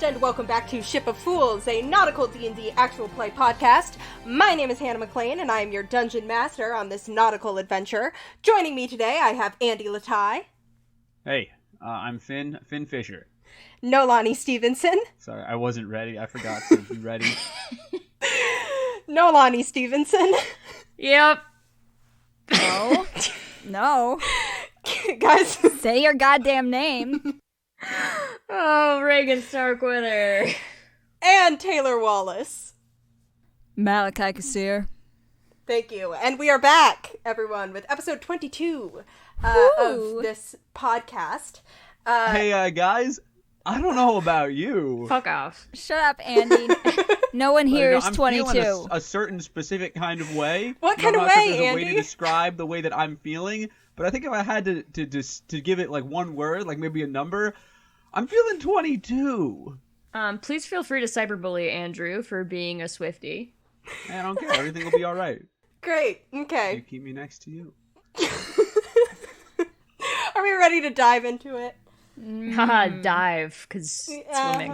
and welcome back to Ship of Fools, a nautical D&D actual play podcast. My name is Hannah McLean, and I am your dungeon master on this nautical adventure. Joining me today, I have Andy Latai. Hey, I'm Finn Fisher. Nolani Stevenson. Sorry, I wasn't ready. I forgot to be ready. Nolani Stevenson. Yep. No. Guys. Say your goddamn name. Oh, Regin Starkweather. And Taylor Wallace. Malachi Kassir. Thank you. And we are back, everyone, with episode 22 of this podcast. Hey, guys. I don't know about you. Fuck off. Shut up, Andy. No one here is 22. I'm feeling a certain specific kind of way. What kind of way, Andy? There's a way Andy? to describe the way that I'm feeling, but I think if I had to give it like one word, like maybe a number, I'm feeling 22. Please feel free to cyberbully Andrew for being a Swiftie. I don't care. Everything will be all right. Great. Okay. You keep me next to you. Are we ready to dive into it? Haha, dive, because swimming.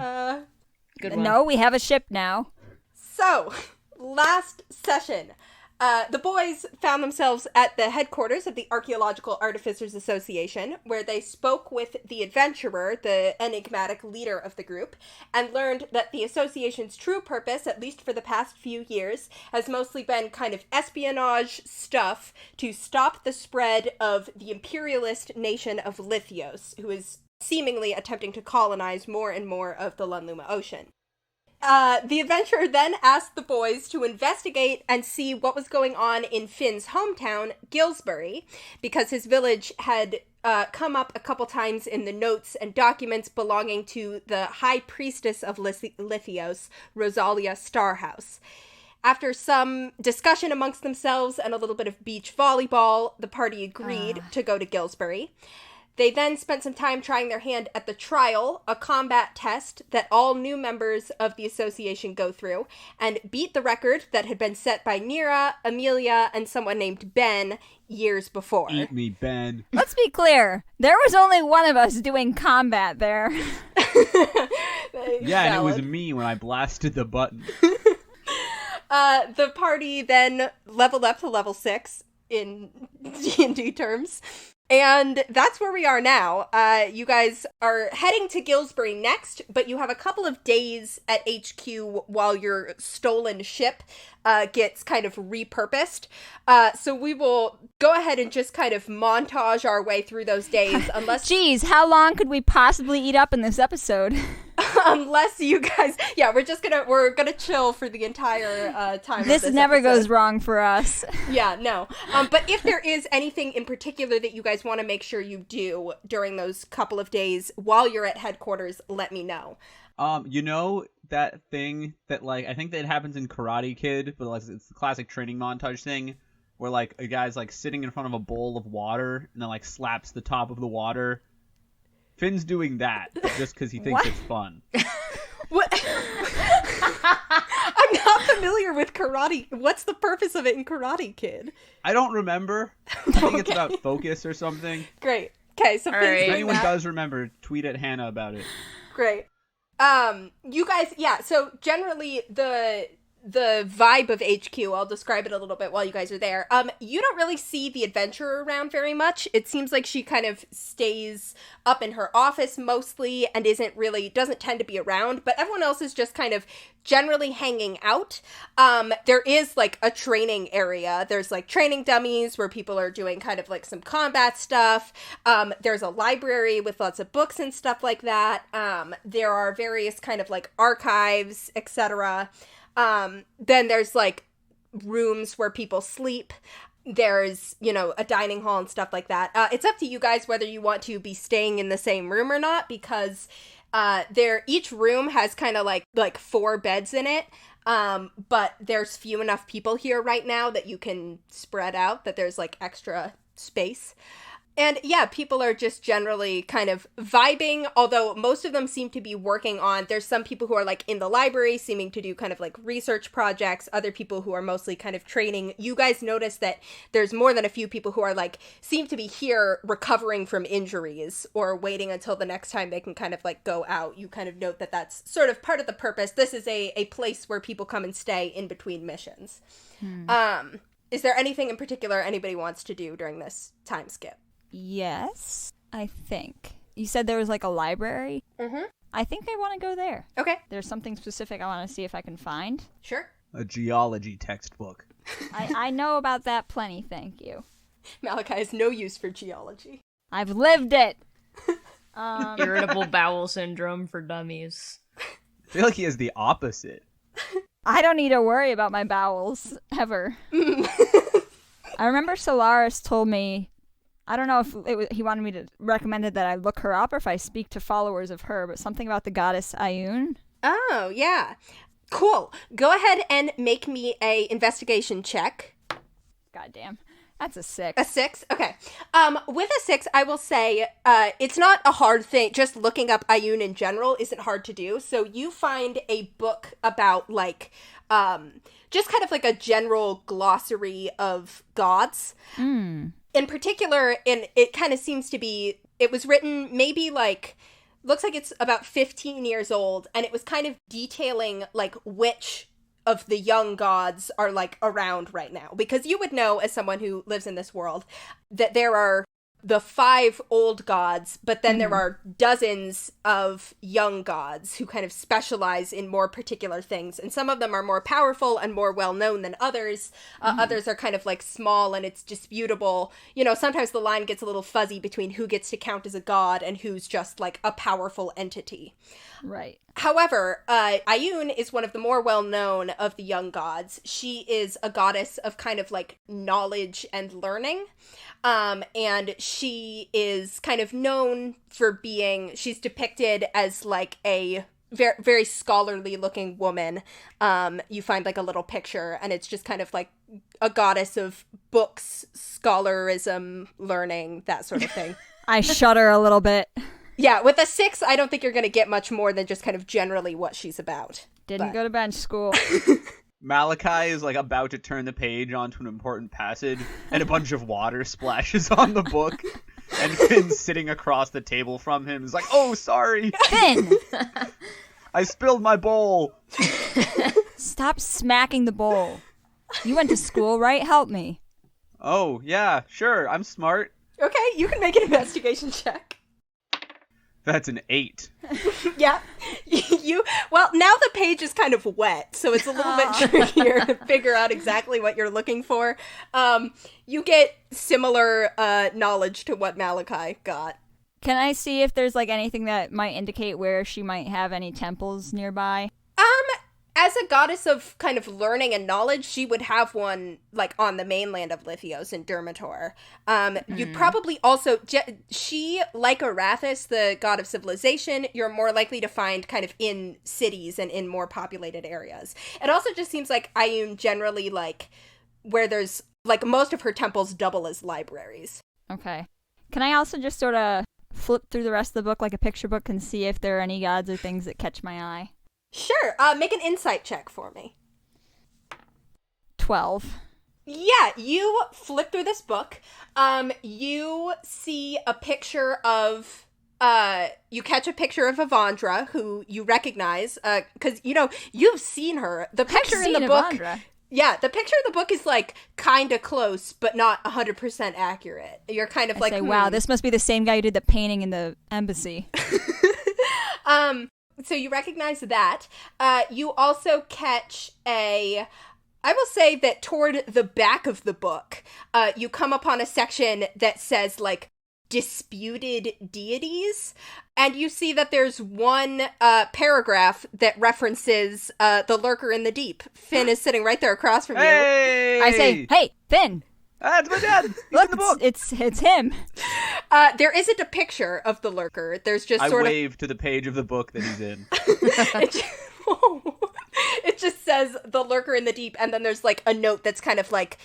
Good one. No, we have a ship now. So, last session, the boys found themselves at the headquarters of the Archaeological Artificers Association, where they spoke with the adventurer, the enigmatic leader of the group, and learned that the association's true purpose, at least for the past few years, has mostly been kind of espionage stuff to stop the spread of the imperialist nation of Lithios, who is seemingly attempting to colonize more and more of the Lunluma Ocean. The adventurer then asked the boys to investigate and see what was going on in Finn's hometown, Gillsbury, because his village had come up a couple times in the notes and documents belonging to the High Priestess of Lithios, Rosalia Starhouse. After some discussion amongst themselves and a little bit of beach volleyball, the party agreed to go to Gillsbury. They then spent some time trying their hand at the trial, a combat test that all new members of the association go through, and beat the record that had been set by Nira, Amelia, and someone named Ben years before. Eat me, Ben. Let's be clear. There was only one of us doing combat there. Yeah, and it was me when I blasted the button. The party then leveled up to level 6 in D&D terms. And that's where we are now. You guys are heading to Gillsbury next, but you have a couple of days at HQ while your stolen ship gets kind of repurposed. So we will go ahead and just kind of montage our way through those days, unless... Jeez, how long could we possibly eat up in this episode? Unless you guys... Yeah, we're gonna chill for the entire time This of this never episode. goes wrong for us. Yeah, no. But if there is anything in particular that you guys want to make sure you do during those couple of days while you're at headquarters, let me know. You know that thing that, like, I think that it happens in Karate Kid, but like, it's the classic training montage thing where, like, a guy's, like, sitting in front of a bowl of water and then, like, slaps the top of the water. Finn's doing that just because he thinks it's fun. What? I'm not familiar with karate. What's the purpose of it in Karate Kid? I don't remember. I think it's about focus or something. Great. Okay, so Finn's right. doing If anyone that. does remember, tweet at Hannah about it. Great. You guys, yeah, so generally the vibe of HQ, I'll describe it a little bit while you guys are there. You don't really see the adventurer around very much. It seems like she kind of stays up in her office mostly and doesn't tend to be around, but everyone else is just kind of generally hanging out. There is like a training area. There's like training dummies where people are doing kind of like some combat stuff. There's a library with lots of books and stuff like that. There are various kind of like archives, etc. Then there's like rooms where people sleep. There's, a dining hall and stuff like that. It's up to you guys whether you want to be staying in the same room or not, because each room has kind of like 4 beds in it. But there's few enough people here right now that you can spread out, that there's like extra space. And yeah, people are just generally kind of vibing, although most of them seem to be working on, there's some people who are like in the library seeming to do kind of like research projects, other people who are mostly kind of training. You guys notice that there's more than a few people who are like, seem to be here recovering from injuries or waiting until the next time they can kind of like go out. You kind of note that that's sort of part of the purpose. This is a place where people come and stay in between missions. Is there anything in particular anybody wants to do during this time skip? Yes, I think. You said there was like a library? Mm-hmm. I think they want to go there. Okay. There's something specific I want to see if I can find. Sure. A geology textbook. I know about that plenty, thank you. Malachi has no use for geology. I've lived it! Irritable bowel syndrome for dummies. I feel like he has the opposite. I don't need to worry about my bowels, ever. I remember Solaris told me, I don't know if he wanted me to recommended that I look her up or if I speak to followers of her, but something about the goddess Ayun. Oh, yeah. Cool. Go ahead and make me a investigation check. Goddamn. That's a 6. A 6? Okay. With a 6, I will say it's not a hard thing. Just looking up Ayun in general isn't hard to do. So you find a book about, like, just kind of like a general glossary of gods. In particular, it kind of seems to be, it was written maybe like, looks like it's about 15 years old, and it was kind of detailing like which of the young gods are like around right now. Because you would know, as someone who lives in this world, that there are the 5 old gods, but then there are dozens of young gods who kind of specialize in more particular things. And some of them are more powerful and more well-known than others. Others are kind of like small and it's disputable. You know, sometimes the line gets a little fuzzy between who gets to count as a god and who's just like a powerful entity. Right. However, Ayun is one of the more well-known of the young gods. She is a goddess of kind of like knowledge and learning. And she is kind of known for being, she's depicted as like a very, very scholarly looking woman. You find like a little picture and it's just kind of like a goddess of books, scholarism, learning, that sort of thing. I shudder a little bit. Yeah, with a 6, I don't think you're going to get much more than just kind of generally what she's about. Didn't go to bench school. Malachi is like about to turn the page onto an important passage, and a bunch of water splashes on the book, and Finn's sitting across the table from him is like, "Oh, sorry, Finn! I spilled my bowl." Stop smacking the bowl. You went to school, right? Help me. Oh, yeah, sure, I'm smart. Okay, you can make an investigation check. That's an 8. Yeah. Well, now the page is kind of wet, so it's a little bit trickier to figure out exactly what you're looking for. You get similar knowledge to what Malachi got. Can I see if there's like anything that might indicate where she might have any temples nearby? As a goddess of kind of learning and knowledge, she would have one, like, on the mainland of Lithios in Dermator. You'd probably also... she, like Arathis, the god of civilization, you're more likely to find kind of in cities and in more populated areas. It also just seems like Ayun generally, like, where there's... like, most of her temples double as libraries. Okay. Can I also just sort of flip through the rest of the book like a picture book and see if there are any gods or things that catch my eye? Sure. Make an insight check for me. 12. Yeah, you flip through this book. You see a picture of... you catch a picture of Avandra, who you recognize, because, you know, you've seen her. The picture in the book... Avandra. Yeah, the picture in the book is, like, kind of close, but not 100% accurate. You're kind of like, wow, this must be the same guy who did the painting in the embassy. So you recognize that. You also catch I will say that toward the back of the book, you come upon a section that says, like, disputed deities, and you see that there's one paragraph that references the lurker in the deep. Finn is sitting right there across from you. I say, hey, Finn! That's my dad! He's Look, in the book! it's him! There isn't a picture of the lurker. There's just I sort wave to the page of the book that he's in. It just says the lurker in the deep, and then there's like a note that's kind of like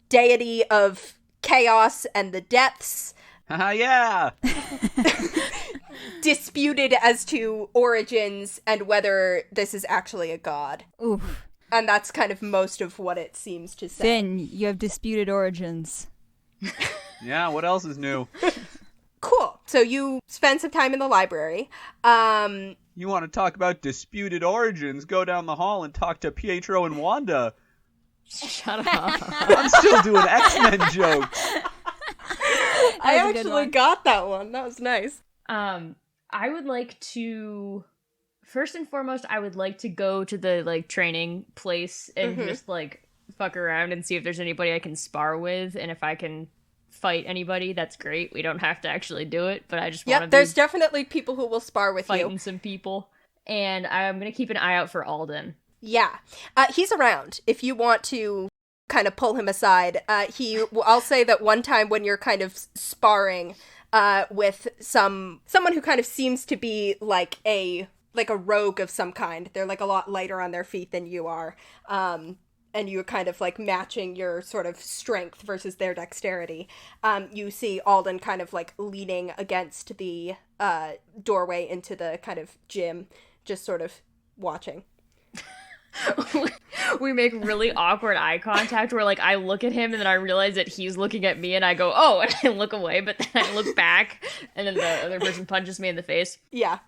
deity of chaos and the depths. Yeah! disputed as to origins and whether this is actually a god. Oof. And that's kind of most of what it seems to say. Finn, you have disputed origins. Yeah, what else is new? Cool. So you spend some time in the library. You want to talk about disputed origins? Go down the hall and talk to Pietro and Wanda. Shut up. I'm still doing X-Men jokes. I That was a good actually one. got that one. That was nice. I would like to, first and foremost, I would like to go to the, like, training place and just, like, fuck around and see if there's anybody I can spar with, and if I can fight anybody, that's great. We don't have to actually do it, but I just want to Yep, be there's definitely people who will spar with fighting you. some people. And I'm going to keep an eye out for Alden. Yeah. He's around if you want to kind of pull him aside. I'll say that one time when you're kind of sparring with someone who kind of seems to be like a rogue of some kind. They're like a lot lighter on their feet than you are. And you're kind of like matching your sort of strength versus their dexterity. You see Alden kind of like leaning against the doorway into the kind of gym, just sort of watching. We make really awkward eye contact where, like, I look at him and then I realize that he's looking at me and I go, oh, and I look away, but then I look back and then the other person punches me in the face. Yeah.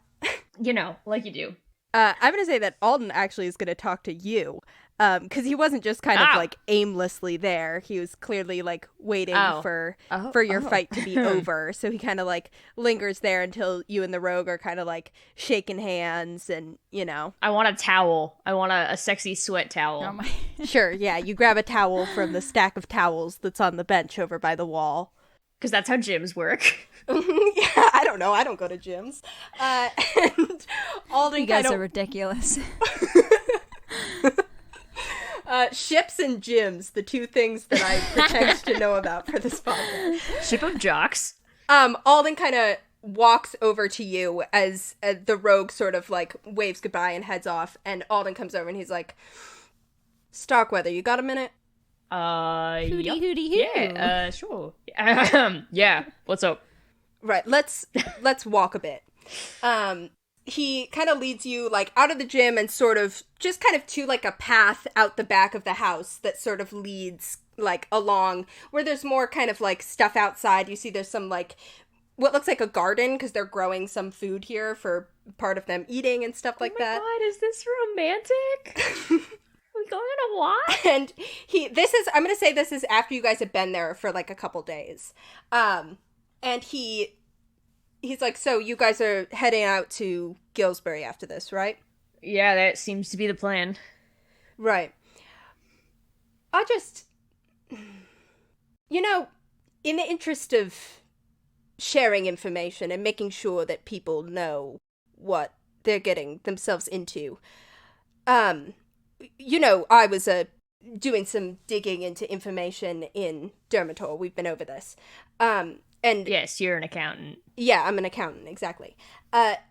You know, like you do. I'm going to say that Alden actually is going to talk to you. Because he wasn't just kind of like aimlessly there. He was clearly like waiting for your fight to be over. So he kind of like lingers there until you and the rogue are kind of like shaking hands and, you know. I want a towel. I want a sexy sweat towel. Oh my. Sure, yeah. You grab a towel from the stack of towels that's on the bench over by the wall. Because that's how gyms work. Yeah, I don't know. I don't go to gyms. And Alden You guys kind are ridiculous. ships and gyms, the two things that I pretend to know about for this podcast. Ship of jocks. Alden kind of walks over to you as the rogue sort of like waves goodbye and heads off, and Alden comes over and he's like, Starkweather, you got a minute? Hooty Yup. hooty hoo. Yeah, sure. Yeah, what's up? Right, let's walk a bit. He kind of leads you like out of the gym and sort of just kind of to like a path out the back of the house that sort of leads like along where there's more kind of like stuff outside. You see there's some like what looks like a garden because they're growing some food here for part of them eating and stuff like that. God, is this romantic? We going on a walk? And I'm going to say this is after you guys have been there for like a couple days. And he's like, so you guys are heading out to Gillsbury after this, right? Yeah, that seems to be the plan. Right. I just, you know, in the interest of sharing information and making sure that people know what they're getting themselves into, you know, I was doing some digging into information in Dermator. We've been over this. And yes, you're an accountant. yeah, I'm an accountant, exactly.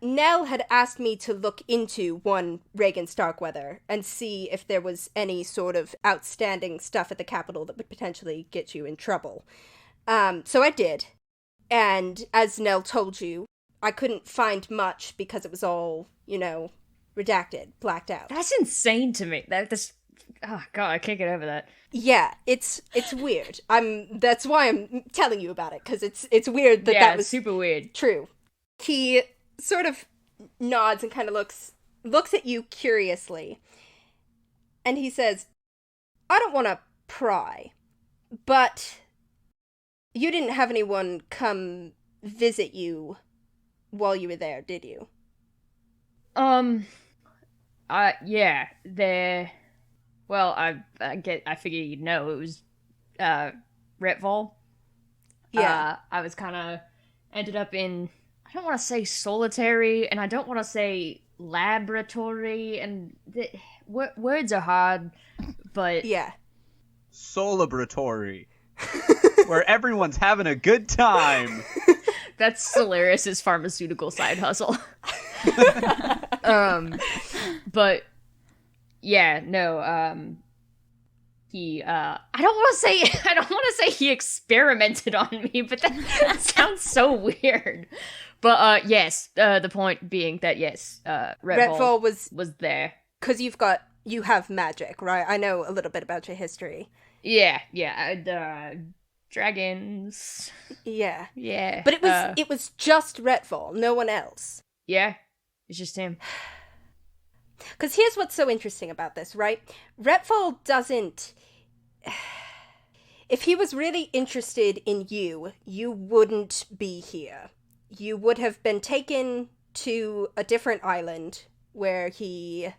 Nell had asked me to look into one Regin Starkweather and see if there was any sort of outstanding stuff at the Capitol that would potentially get you in trouble. So I did. And as Nell told you, I couldn't find much because it was all, you know, redacted, blacked out. That's insane to me. Oh god, I can't get over that. Yeah, it's weird. That's why I'm telling you about it, because it's weird that Yeah, that was it's super weird. true. He sort of nods and kind of looks at you curiously. And he says, I don't want to pry, but you didn't have anyone come visit you while you were there, did you? Yeah, well, I figure you'd know. It was, Retval. Yeah. I was kind of ended up in, I don't want to say solitary, and I don't want to say laboratory, and words are hard, but... Yeah. Solaboratory. Where everyone's having a good time. That's Solaris's pharmaceutical side hustle. But yeah, no, I don't want to say he experimented on me, but that sounds so weird. But yes, the point being that yes, Redfall was there. Because you have magic, right? I know a little bit about your history. Yeah, dragons. Yeah. Yeah. But it was just Redfall, no one else. Yeah, it's just him. Because here's what's so interesting about this, right? Redfall doesn't... If he was really interested in you, you wouldn't be here. You would have been taken to a different island where he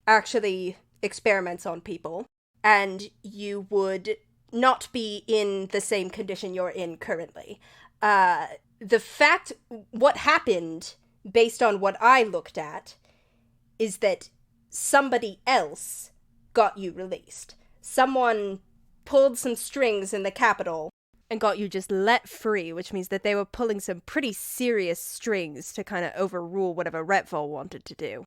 actually experiments on people, and you would not be in the same condition you're in currently. What happened, based on what I looked at, is that somebody else got you released. Someone pulled some strings in the capital and got you just let free, which means that they were pulling some pretty serious strings to kind of overrule whatever Redfall wanted to do.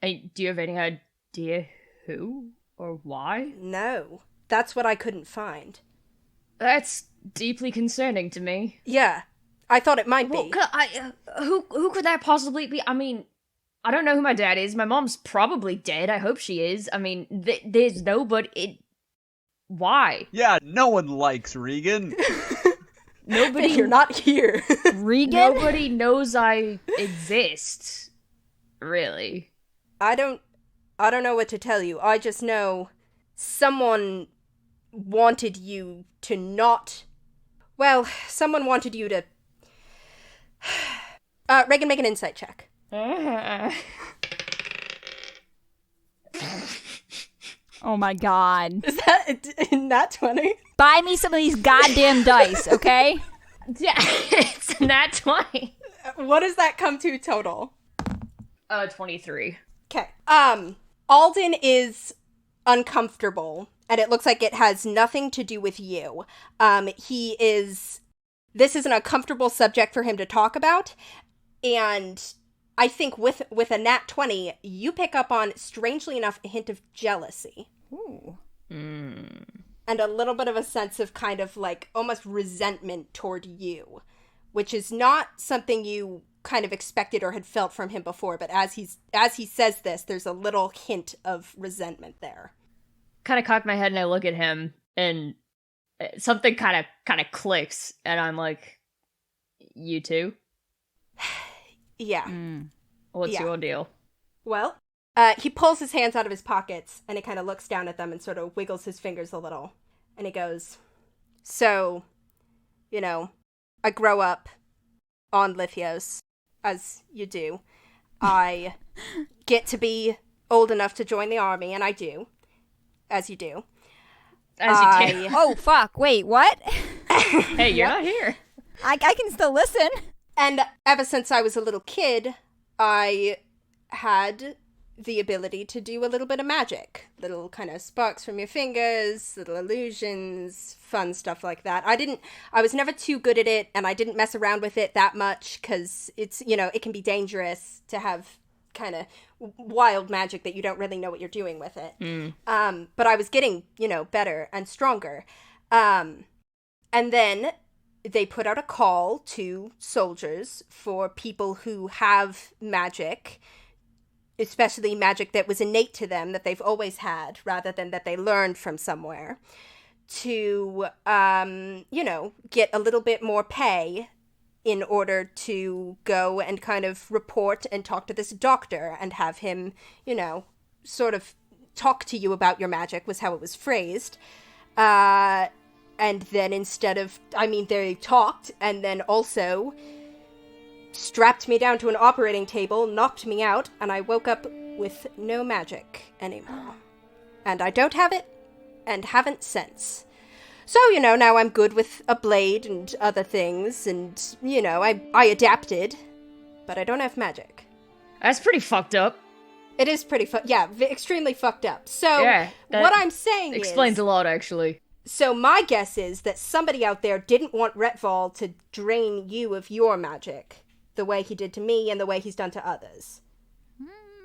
Hey, do you have any idea who or why? No. That's what I couldn't find. That's deeply concerning to me. Yeah. I thought it might be. Who could that possibly be? I mean, I don't know who my dad is. My mom's probably dead. I hope she is. I mean, there's nobody. Why? Yeah, no one likes Regin. Nobody. You're not here. Regin? Nobody knows I exist. Really. I don't know what to tell you. I just know someone wanted you to not... Well, someone wanted you to... Regin, make an insight check. Oh my god. Is that nat 20? Buy me some of these goddamn dice, okay? Yeah, it's nat 20. What does that come to total? 23. Okay. Alden is uncomfortable, and it looks like it has nothing to do with you. This is an uncomfortable subject for him to talk about, and I think with a nat 20, you pick up on, strangely enough, a hint of jealousy. Ooh. Mm. And a little bit of a sense of kind of like almost resentment toward you, which is not something you kind of expected or had felt from him before, but as he says this, there's a little hint of resentment there. Kind of cock my head and I look at him, and something kind of clicks, and I'm like, "You too?" Yeah. What's your deal? Well, he pulls his hands out of his pockets, and he kind of looks down at them and sort of wiggles his fingers a little, and he goes, "So, I grow up on Lithios, as you do. I get to be old enough to join the army, and I do, as you do. As you do. Oh, fuck. Wait, what? Hey, you're not here. I can still listen. And ever since I was a little kid, I had the ability to do a little bit of magic. Little kind of sparks from your fingers, little illusions, fun stuff like that. I was never too good at it, and I didn't mess around with it that much, because it's, it can be dangerous to have kind of wild magic that you don't really know what you're doing with it. But I was getting, better and stronger. And then they put out a call to soldiers for people who have magic, especially magic that was innate to them, that they've always had, rather than that they learned from somewhere, to, get a little bit more pay in order to go and kind of report and talk to this doctor and have him, sort of talk to you about your magic, was how it was phrased. And then they talked, and then also strapped me down to an operating table, knocked me out, and I woke up with no magic anymore. And I don't have it, and haven't since. So, now I'm good with a blade and other things, and, I adapted, but I don't have magic. That's pretty fucked up. It is pretty extremely fucked up. So, yeah, what I'm saying explains a lot, actually. So my guess is that somebody out there didn't want Redfall to drain you of your magic, the way he did to me and the way he's done to others.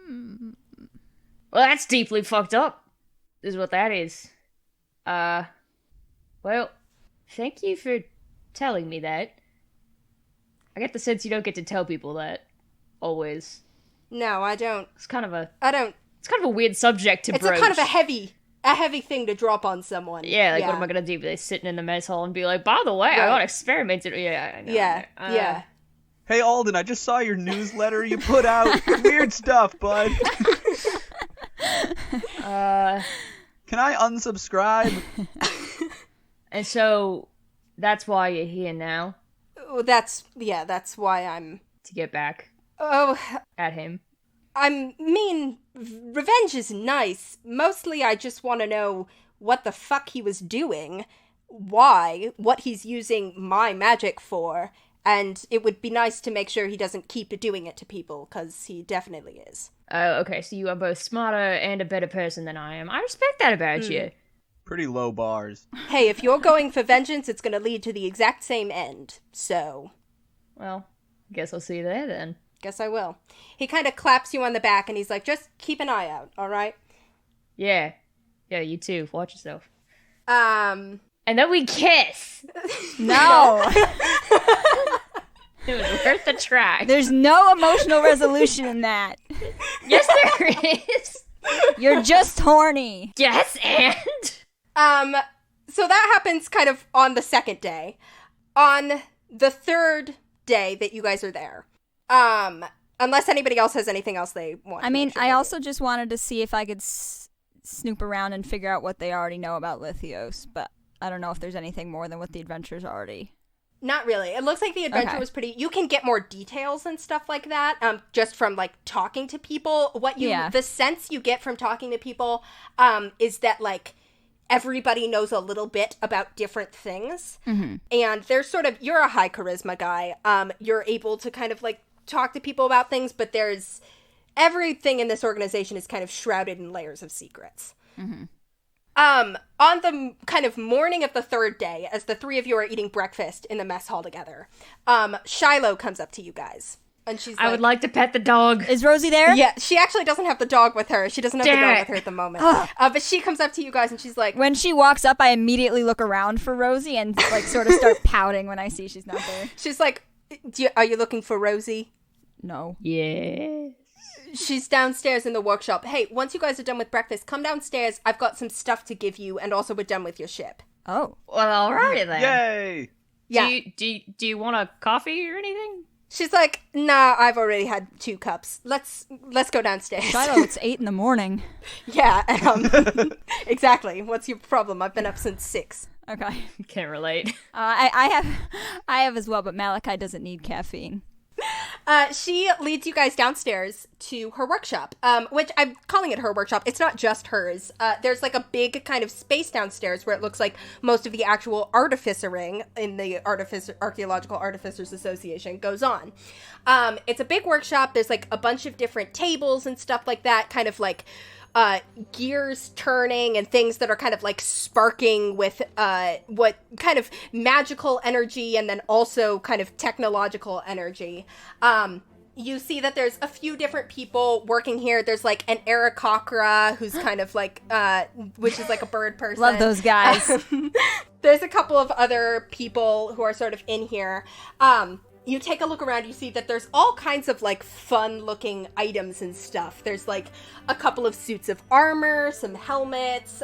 Well, that's deeply fucked up, is what that is. Well, thank you for telling me that. I get the sense you don't get to tell people that. Always. No, I don't. It's kind of a weird subject to broach. It's a kind of a heavy thing to drop on someone. Yeah, like, what am I gonna do? Be like sitting in the mess hall and be like, by the way, I got experimented. Yeah, I know. Yeah. Hey, Alden, I just saw your newsletter you put out. Weird stuff, bud. Can I unsubscribe? And so, that's why you're here now? That's why I'm... To get back at him. I mean, revenge is nice. Mostly I just want to know what the fuck he was doing, why, what he's using my magic for, and it would be nice to make sure he doesn't keep doing it to people, because he definitely is. Oh, okay, so you are both smarter and a better person than I am. I respect that about you. Pretty low bars. Hey, if you're going for vengeance, it's going to lead to the exact same end, so... Well, guess I'll see you there then. Guess I will. He kind of claps you on the back and he's like, just keep an eye out, alright? Yeah. Yeah, you too. Watch yourself. And then we kiss! No! It was worth the try. There's no emotional resolution in that. Yes, there is! You're just horny. Yes, and? So that happens kind of on the second day. On the third day that you guys are there, unless anybody else has anything else they want. I mean, I also just wanted to see if I could snoop around and figure out what they already know about Lithios, but I don't know if there's anything more than what the adventure's already. Not really. It looks like the adventure was pretty... You can get more details and stuff like that, just from, like, talking to people. The sense you get from talking to people, is that, like, everybody knows a little bit about different things. Mm-hmm. And there's sort of... You're a high charisma guy. You're able to kind of, like, talk to people about things, but there's... Everything in this organization is kind of shrouded in layers of secrets. Mm-hmm. On the kind of morning of the third day, as the three of you are eating breakfast in the mess hall together, Shiloh comes up to you guys. And she's I would like to pet the dog. Is Rosie there? Yeah, she actually doesn't have the dog with her. She doesn't have the dog with her at the moment. But she comes up to you guys and she's like... When she walks up, I immediately look around for Rosie and, like, sort of start pouting when I see she's not there. She's like, are you looking for Rosie? No. Yeah. She's downstairs in the workshop. Hey, once you guys are done with breakfast, come downstairs. I've got some stuff to give you, and also we're done with your ship. Oh. Well, alrighty then. Yay! Yeah. Do you want a coffee or anything? She's like, nah, I've already had 2 cups. Let's go downstairs. Shiloh, it's 8 a.m. Yeah, exactly. What's your problem? I've been up since 6. Okay. Can't relate. I have as well, but Malachi doesn't need caffeine. She leads you guys downstairs to her workshop, which I'm calling it her workshop. It's not just hers. There's like a big kind of space downstairs where it looks like most of the actual artificering in the Archaeological Artificers Association goes on. It's a big workshop. There's like a bunch of different tables and stuff like that, kind of like gears turning and things that are kind of like sparking with what kind of magical energy and then also kind of technological energy. You see that there's a few different people working here. There's like an Aarakocra who's kind of like, which is like a bird person. Love those guys. There's a couple of other people who are sort of in here. You take a look around, you see that there's all kinds of, like, fun-looking items and stuff. There's, like, a couple of suits of armor, some helmets.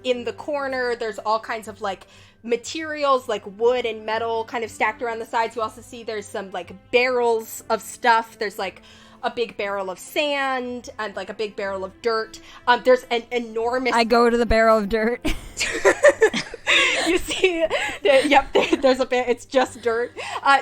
In the corner, there's all kinds of, like, materials, like wood and metal kind of stacked around the sides. You also see there's some, like, barrels of stuff. There's, like, a big barrel of sand and, like, a big barrel of dirt. There's an enormous... I go to the barrel of dirt. You see, there's it's just dirt.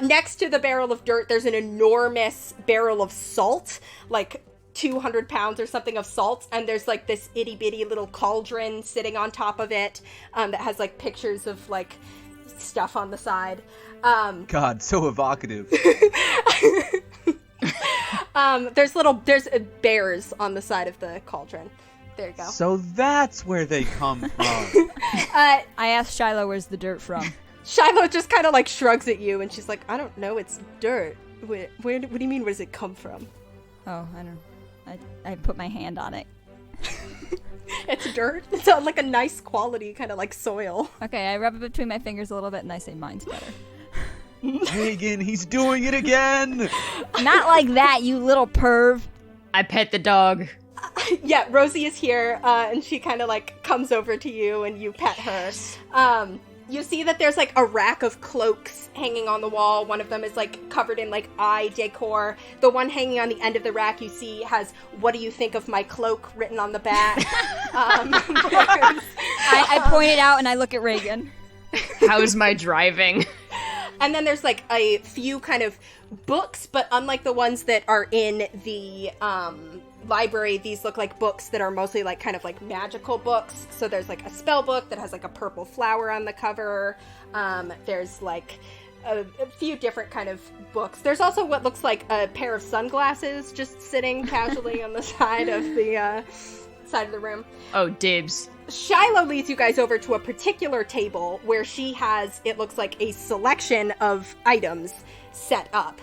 Next to the barrel of dirt, there's an enormous barrel of salt, like 200 pounds or something of salt, and there's like this itty-bitty little cauldron sitting on top of it that has like pictures of like stuff on the side. God, so evocative. There's bears on the side of the cauldron. There you go. So that's where they come from. I asked Shiloh, where's the dirt from? Shiloh just kind of like shrugs at you and she's like, I don't know, it's dirt. Where do you mean, where does it come from? Oh, I don't know. I put my hand on it. It's dirt. It's like a nice quality, kind of like soil. Okay, I rub it between my fingers a little bit and I say mine's better. Regin, he's doing it again! Not like that, you little perv. I pet the dog. Yeah, Rosie is here, and she kind of like comes over to you and you pet her. You see that there's like a rack of cloaks hanging on the wall. One of them is like covered in like eye decor. The one hanging on the end of the rack you see has "What do you think of my cloak?" written on the back. I point it out and I look at Regin. How's my driving? And then there's like a few kind of books, but unlike the ones that are in the library, these look like books that are mostly like kind of like magical books. So there's like a spell book that has like a purple flower on the cover. There's like a few different kind of books. There's also what looks like a pair of sunglasses just sitting casually on the side of the room. Oh, dibs. Shiloh leads you guys over to a particular table where she has, it looks like, a selection of items set up.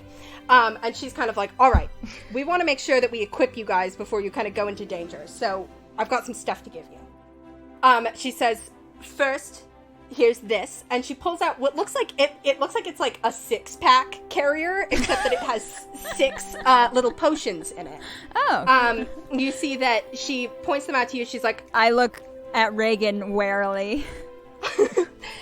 And she's kind of like, all right, we want to make sure that we equip you guys before you kind of go into danger. So I've got some stuff to give you. She says, first, here's this. And she pulls out what looks like, it looks like it's like a 6-pack carrier, except that it has 6 little potions in it. Oh. You see that she points them out to you. She's like, I look at Regin warily.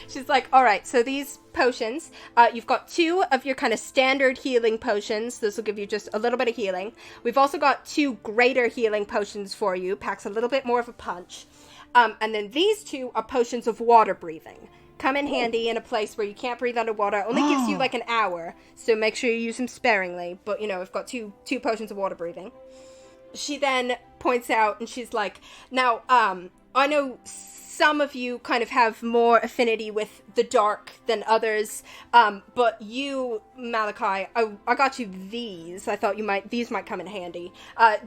She's like, all right, so these potions, you've got 2 of your kind of standard healing potions. This will give you just a little bit of healing. We've also got 2 greater healing potions for you. Packs a little bit more of a punch. And then these 2 are potions of water breathing. Come in handy in a place where you can't breathe underwater. Only gives you like an hour, so make sure you use them sparingly. But, you know, we've got two potions of water breathing. She then points out, and she's like, now, I know some of you kind of have more affinity with the dark than others, but you, Malachi, I got you these. I thought these might come in handy.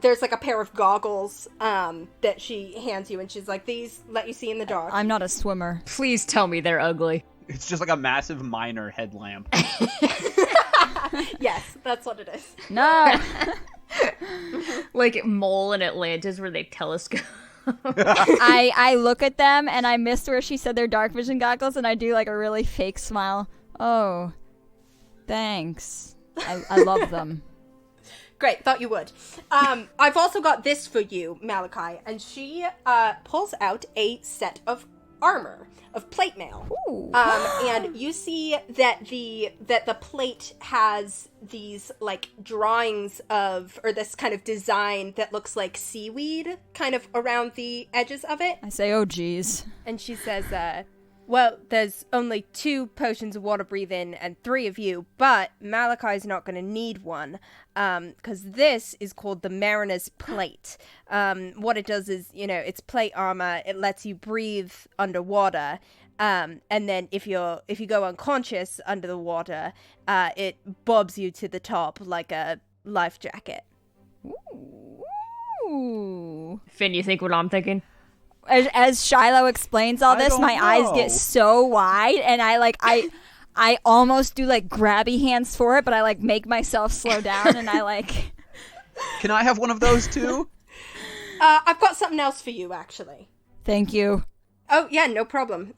There's like a pair of goggles that she hands you, and she's like, these let you see in the dark. I'm not a swimmer. Please tell me they're ugly. It's just like a massive minor headlamp. Yes, that's what it is. No. Like Mole in Atlantis where they telescope. I look at them and I missed where she said they're dark vision goggles, and I do like a really fake smile. Oh, thanks. I love them. Great, thought you would. I've also got this for you, Malachi, and she pulls out a set of armor of plate mail. And you see that the plate has these like drawings of, or this kind of design that looks like seaweed kind of around the edges of it. I say, oh geez. And she says, well, there's only 2 potions of water breathing and 3 of you, but Malachi's not going to need one, because this is called the Mariner's Plate. What it does is, you know, it's plate armor. It lets you breathe underwater, and then if you go unconscious under the water, it bobs you to the top like a life jacket. Ooh. Finn, you think what I'm thinking? As Shiloh explains all this, my eyes get so wide, and I almost do like grabby hands for it, but I like make myself slow down, and I like. Can I have one of those too? I've got something else for you, actually. Thank you. Oh yeah, no problem.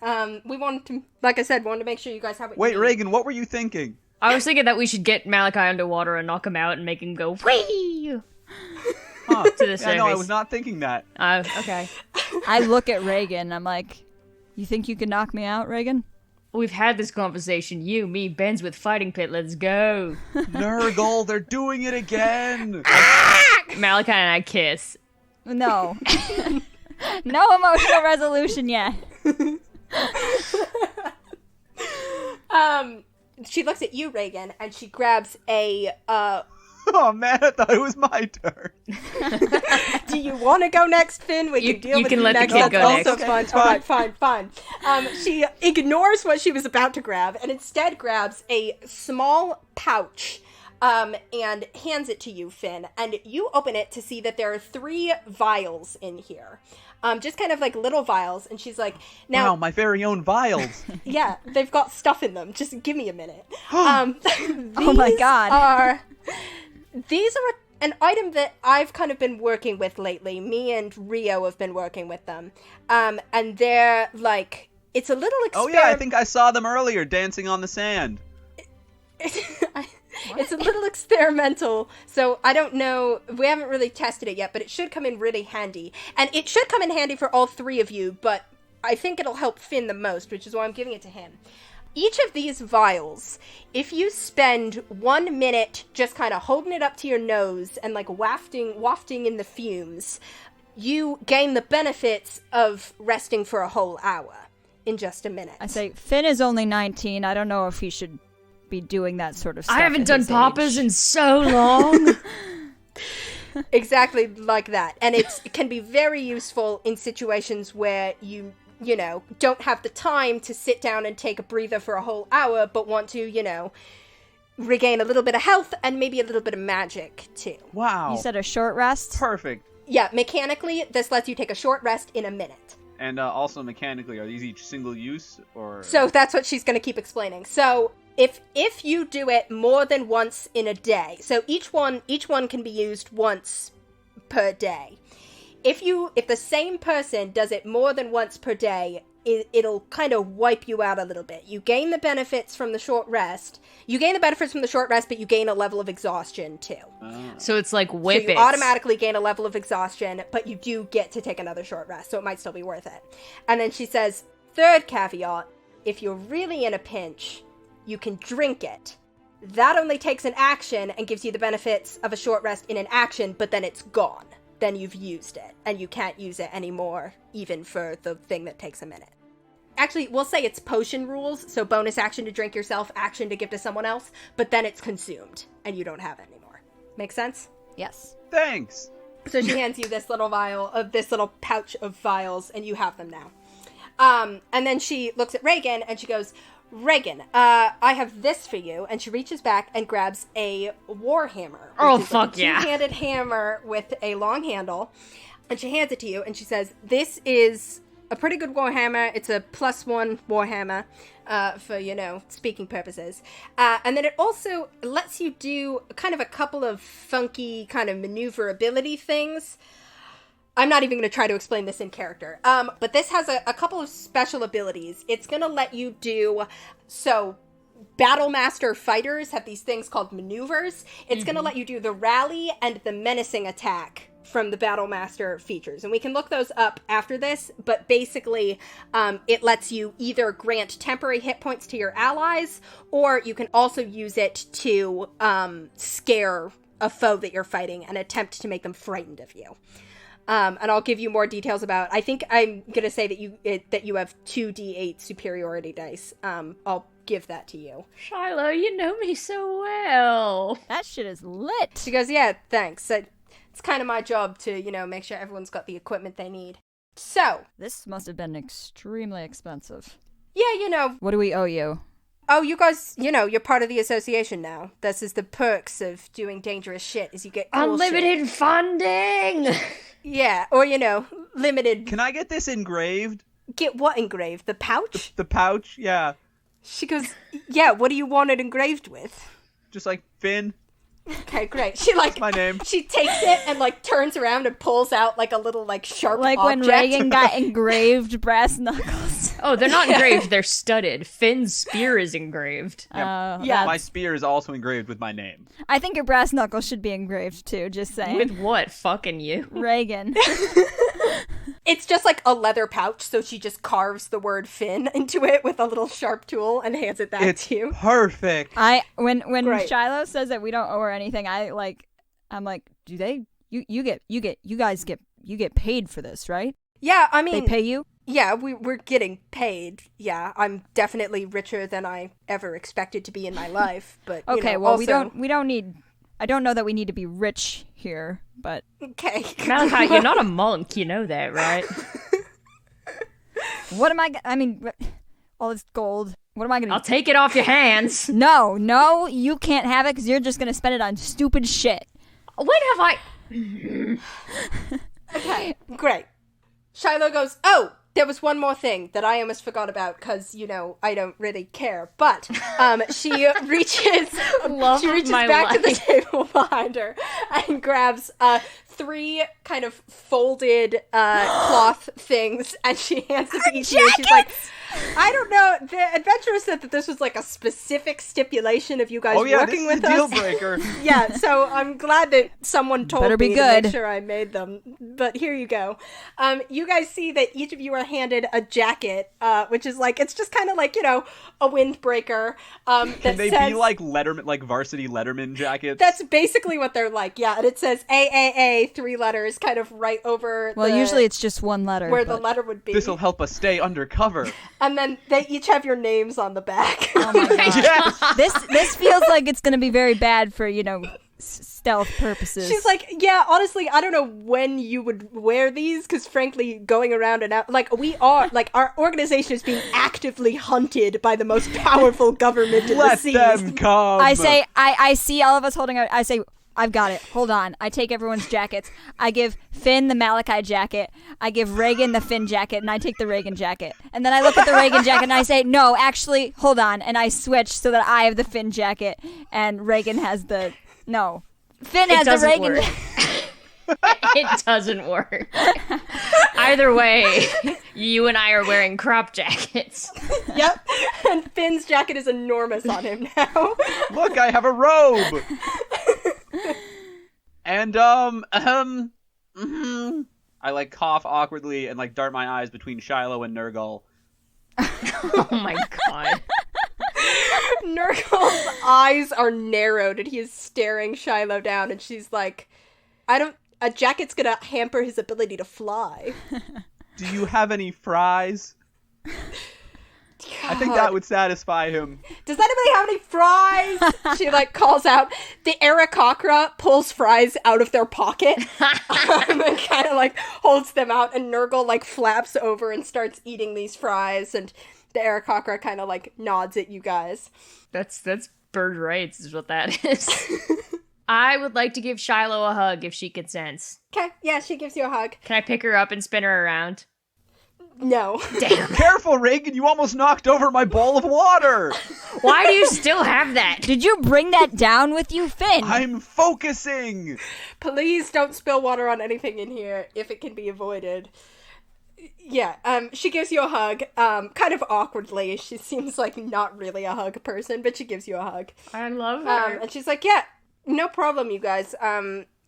We wanted to, like I said, wanted to make sure you guys have it. Wait, Regin, what were you thinking? I was thinking that we should get Malachi underwater and knock him out and make him go whee To the surface. No, I was not thinking that. Okay. I look at Regin. I'm like, you think you can knock me out, Regin? We've had this conversation. You, me, Ben's with Fighting Pit. Let's go. Nurgle, they're doing it again. Malachi and I kiss. No. No emotional resolution yet. She looks at you, Regin, and she grabs a, Oh man, I thought it was my turn. Do you want to go next, Finn? We can deal with can you let the next. kid That's go also next. fun. All right, fine. She ignores what she was about to grab and instead grabs a small pouch and hands it to you, Finn. And you open it to see that there are 3 vials in here. Just kind of like little vials. And she's like, now... Wow, my very own vials. Yeah, they've got stuff in them. Just give me a minute. Oh my god. These are an item that I've kind of been working with lately. Me and Rio have been working with them. And they're, like, it's a little Oh yeah, I think I saw them earlier dancing on the sand. It's a little experimental, so I don't know. We haven't really tested it yet, but it should come in really handy. And it should come in handy for all three of you, but I think it'll help Finn the most, which is why I'm giving it to him. Each of these vials, if you spend 1 minute just kind of holding it up to your nose and like wafting in the fumes, you gain the benefits of resting for a whole hour in just a minute. I say, Finn is only 19. I don't know if he should be doing that sort of stuff. I haven't done papas in so long. Exactly like that. And it can be very useful in situations where you know, don't have the time to sit down and take a breather for a whole hour, but want to, you know, regain a little bit of health and maybe a little bit of magic, too. Wow. You said a short rest? Perfect. Yeah, mechanically, this lets you take a short rest in a minute. And also mechanically, are these each single use, or...? So that's what she's going to keep explaining. So if you do it more than once in a day, so each one can be used once per day. If the same person does it more than once per day, it'll kind of wipe you out a little bit. You gain the benefits from the short rest. But you gain a level of exhaustion too. So it's like whippets. So you automatically gain a level of exhaustion, but you do get to take another short rest, so it might still be worth it. And then she says, third caveat, if you're really in a pinch, you can drink it. That only takes an action and gives you the benefits of a short rest in an action, but then it's gone. Then you've used it, and you can't use it anymore, even for the thing that takes a minute. Actually, we'll say it's potion rules, so bonus action to drink yourself, action to give to someone else, but then it's consumed, and you don't have it anymore. Make sense? Yes. Thanks! So she hands you this little pouch of vials, and you have them now. And then she looks at Regin, and she goes, Regin, I have this for you, and she reaches back and grabs a war hammer. Oh, fuck yeah. A two-handed hammer with a long handle, and she hands it to you, and she says, this is a pretty good war hammer. It's a +1 war hammer, for, you know, speaking purposes. And then it also lets you do kind of a couple of funky kind of maneuverability things. I'm not even going to try to explain this in character. But this has a couple of special abilities. It's going to let you do... So, Battlemaster fighters have these things called maneuvers. It's going to let you do the rally and the menacing attack from the Battlemaster features. And we can look those up after this, but basically it lets you either grant temporary hit points to your allies, or you can also use it to scare a foe that you're fighting and attempt to make them frightened of you. And I'll give you more details about... I think I'm going to say that you have 2d8 superiority dice. I'll give that to you. Shiloh, you know me so well. That shit is lit. She goes, yeah, thanks. It's kind of my job to, you know, make sure everyone's got the equipment they need. So... This must have been extremely expensive. Yeah, you know... What do we owe you? Oh, you guys, you know, you're part of the association now. This is the perks of doing dangerous shit, is you get cool Unlimited shit. Funding! Yeah, or, you know, limited... Can I get this engraved? Get what engraved? The pouch? The pouch, yeah. She goes, yeah, what do you want it engraved with? Just like Finn. Okay, great. She That's my name. She takes it and like turns around and pulls out like a little like sharp like object. when Regin got engraved brass knuckles. Oh, they're not engraved, they're studded. Finn's spear is engraved. Yeah. My spear is also engraved with my name. I think your brass knuckles should be engraved too, just saying. With what? Fucking you? Regin. It's just like a leather pouch, so she just carves the word Finn into it with a little sharp tool and hands it back to you. Perfect. When Great. Shiloh says that we don't owe her anything, I'm like, do they? You get paid for this, right? Yeah, I mean, They pay you? yeah, we're getting paid. Yeah, I'm definitely richer than I ever expected to be in my life. But you Okay, know, well also... we don't need. I don't know that we need to be rich here, but Okay. Malachi, you're not a monk, you know that, right? what am I mean, all this gold. What am I gonna I'll take it off your hands. No, you can't have it because you're just gonna spend it on stupid shit. When have I... Okay, great. Shiloh goes, oh, there was one more thing that I almost forgot about because, I don't really care. But she reaches back to the table behind her and grabs 3 kind of folded cloth things, and she hands it to each of you. She's like, I don't know. The adventurer said that this was like a specific stipulation of you guys working with us. Oh yeah, this is a deal breaker. Yeah, so I'm glad that someone told me to make sure I made them. But here you go. You guys see that each of you are handed a jacket, which is like, it's just kind of like, a windbreaker. Can they be like Letterman, like varsity Letterman jackets? That's basically what they're like, yeah. And it says AAA, 3 letters, kind of right over. Well, usually it's just 1 letter. Where the letter would be. This will help us stay undercover. And then they each have your names on the back. Oh my god. Yes. This feels like it's going to be very bad for, stealth purposes. She's like, yeah, honestly, I don't know when you would wear these, because frankly, going around and out, like, we are, like, our organization is being actively hunted by the most powerful government in the seas. Let them come. I say, I see all of us holding out. I say, I've got it. Hold on. I take everyone's jackets. I give Finn the Malachi jacket. I give Regin the Finn jacket, and I take the Regin jacket. And then I look at the Regin jacket, and I say, no, actually, hold on. And I switch so that I have the Finn jacket, and Regin has the... No. Finn has the Regin It doesn't work. Either way, you and I are wearing crop jackets. Yep. And Finn's jacket is enormous on him now. Look, I have a robe. And I like cough awkwardly and like dart my eyes between Shiloh and Nurgle. Oh my god. Nurgle's eyes are narrowed and he is staring Shiloh down, and she's like, a jacket's gonna hamper his ability to fly. Do you have any fries? I think that would satisfy him. Does anybody have any fries? She like calls out. The Aarakocra pulls fries out of their pocket and kind of like holds them out, and Nurgle like flaps over and starts eating these fries, and the Aarakocra kind of like nods at you guys. That's bird rights is what that is. I would like to give Shiloh a hug if she consents. Okay, yeah, she gives you a hug. Can I pick her up and spin her around? No. Damn. Careful, Regin, you almost knocked over my bowl of water. Why do you still have that? Did you bring that down with you, Finn? I'm focusing. Please don't spill water on anything in here if it can be avoided. Yeah, she gives you a hug, kind of awkwardly. She seems like not really a hug person, but she gives you a hug. I love her. And she's like, yeah, no problem, you guys.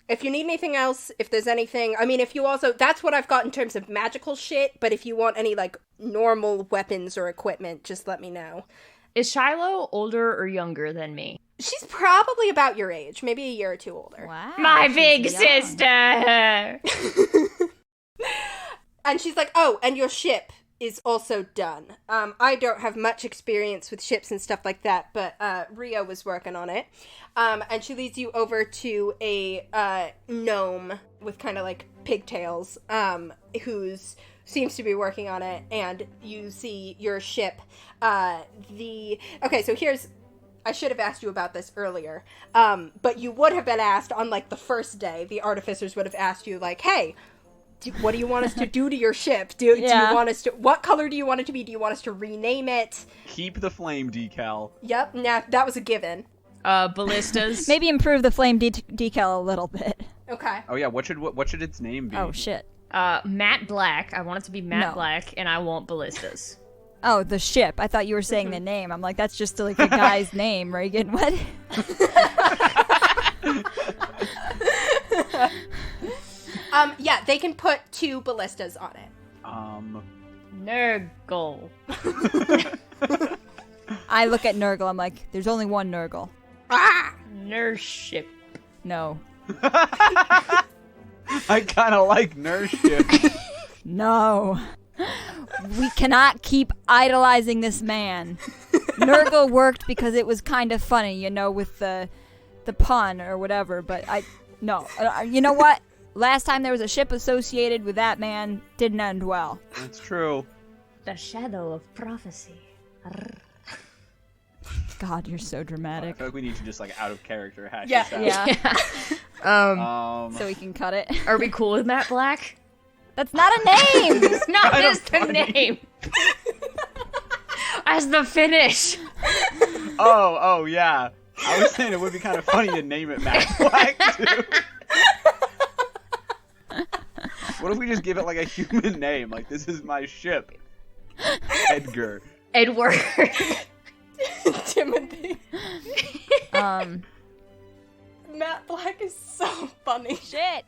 If you need anything else, if there's anything, I mean, if you also, that's what I've got in terms of magical shit, but if you want any, like, normal weapons or equipment, just let me know. Is Shiloh older or younger than me? She's probably about your age, maybe a year or 2 older. Wow. My big sister! And she's like, oh, and your ship is also done. I don't have much experience with ships and stuff like that, but Rio was working on it. And she leads you over to a gnome with kind of like pigtails, who's seems to be working on it, and you see your ship. Okay, so here's, I should have asked you about this earlier, but you would have been asked on like the first day. The artificers would have asked you like, hey, what do you want us to do to your ship? Do you want us to, what color do you want it to be? Do you want us to rename it? Keep the flame decal. Yep, nah, that was a given. Ballistas. Maybe improve the flame decal a little bit. Okay. Oh yeah, what should its name be? Oh shit. Matte Black. I want it to be matte No. black, and I want ballistas. Oh, the ship. I thought you were saying the name. I'm like, that's just like a guy's name, Regin. What? Yeah, they can put 2 ballistas on it. Nurgle. I look at Nurgle. I'm like, there's only one Nurgle. Ah! Nurship. No. I kind of like nurship. No. We cannot keep idolizing this man. Nurgle worked because it was kind of funny, you know, with the pun or whatever, but no. You know what? Last time there was a ship associated with that man, didn't end well. That's true. The shadow of prophecy. God, you're so I dramatic. feel like we need to just like out of character hash Yeah. this out. Yeah. Yeah. So we can cut it. Are we cool with matte black? That's not a name! It's not Kind of just the funny. name. As the finish. Oh, yeah. I was saying it would be kind of funny to name it Matt Black, too. What if we just give it like a human name? Like, this is my ship. Edgar. Edward. Timothy. Um, Matt Black is so funny. shit.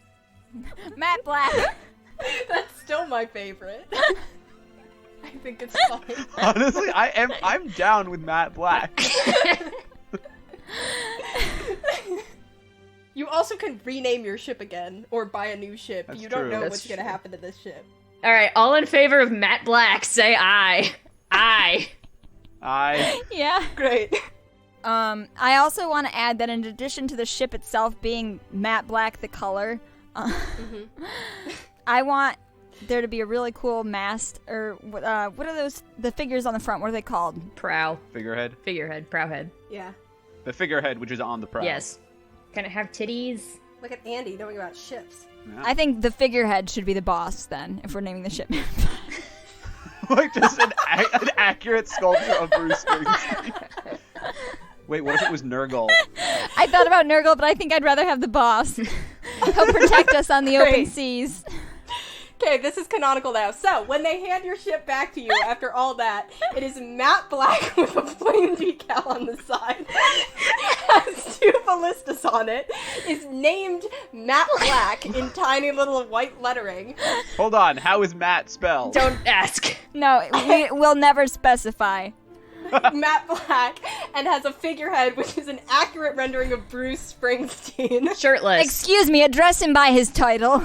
Matt Black. That's still my favorite. I think it's funny. Honestly, I'm down with Matt Black. You also can rename your ship again, or buy a new ship. That's You don't true. know That's what's going to happen to this ship. All right, all in favor of Matt Black, say aye. Aye. Yeah. Great. I also want to add that in addition to the ship itself being matte black, the color, I want there to be a really cool mast, or what are those, the figures on the front, what are they called? Prow. Figurehead. Figurehead. Prowhead. Yeah. The figurehead, which is on the prow. Yes. Can it have titties? Look at Andy knowing about ships. Yeah. I think the figurehead should be the boss then, if we're naming the ship. Like just an accurate sculpture of Bruce Springsteen. Wait, what if it was Nurgle? I thought about Nurgle, but I think I'd rather have the boss. He'll protect us on the open Great. seas. Okay, this is canonical now. So, when they hand your ship back to you after all that, it is matte black with a flame decal on the side. Has 2 ballistas on it. Is named Matte Black in tiny little white lettering. Hold on, how is Matt spelled? Don't ask. No, we'll never specify. Matte Black, and has a figurehead, which is an accurate rendering of Bruce Springsteen. Shirtless. Excuse me, address him by his title.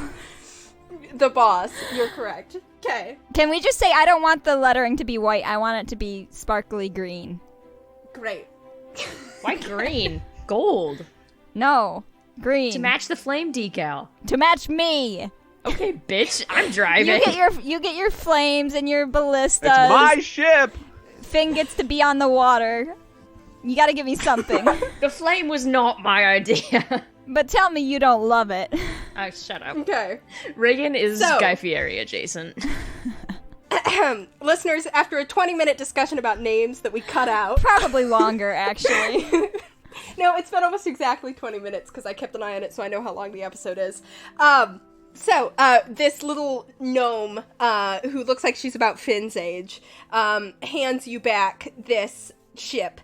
The boss. You're correct. Okay. Can we just say I don't want the lettering to be white, I want it to be sparkly green. Great. Why green? Gold. No, green. To match the flame decal. To match me. Okay, bitch. I'm driving. You get your flames and your ballistas. It's my ship! Finn gets to be on the water. You gotta give me something. The flame was not my idea. But tell me you don't love it. Oh, shut up. Okay. Regin is So- Guy Fieri adjacent. Listeners, after a 20-minute discussion about names that we cut out. Probably longer, actually. No, it's been almost exactly 20 minutes because I kept an eye on it so I know how long the episode is. This little gnome, who looks like she's about Finn's age, hands you back this ship,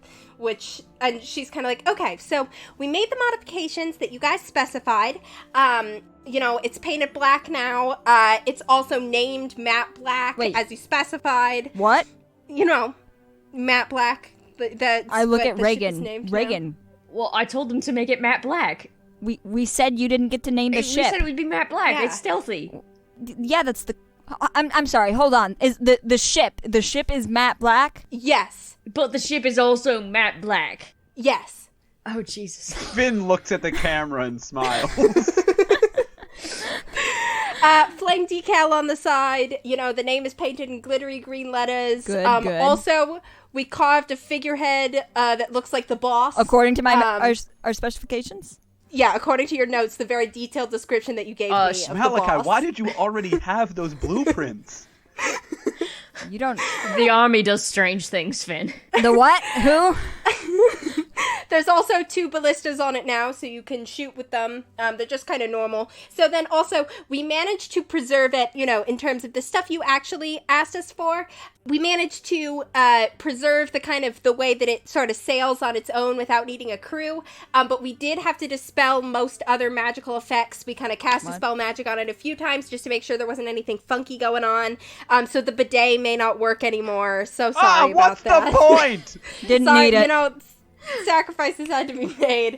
and she's kind of like, okay, so we made the modifications that you guys specified. It's painted black now. It's also named Matte Black, Wait. as you specified. What? Matte Black. I look at the ship is Regin. named now. Regin, Well, I told them to make it matte black. we said you didn't get to name the We ship. said it would be matte black. Yeah. It's stealthy. Yeah, that's the... I'm sorry, hold on. Is the ship is matte black? Yes. But the ship is also matte black. Yes. Oh, Jesus. Finn looks at the camera and smiles. Flame decal on the side. The name is painted in glittery green letters. Good. Also, we carved a figurehead that looks like the boss. According to our specifications? Yeah, according to your notes, the very detailed description that you gave me of the Malachi, boss. why did you already have those blueprints? You don't... The army does strange things, Finn. The what? Who? There's also 2 ballistas on it now, so you can shoot with them. They're just kind of normal. So then also, we managed to preserve it, in terms of the stuff you actually asked us for. We managed to preserve the way that it sort of sails on its own without needing a crew. But we did have to dispel most other magical effects. We kind of cast a spell magic on it a few times just to make sure there wasn't anything funky going on. So the bidet may not work anymore. So sorry about what's that. the point? Didn't Sorry, need it. sacrifices had to be made.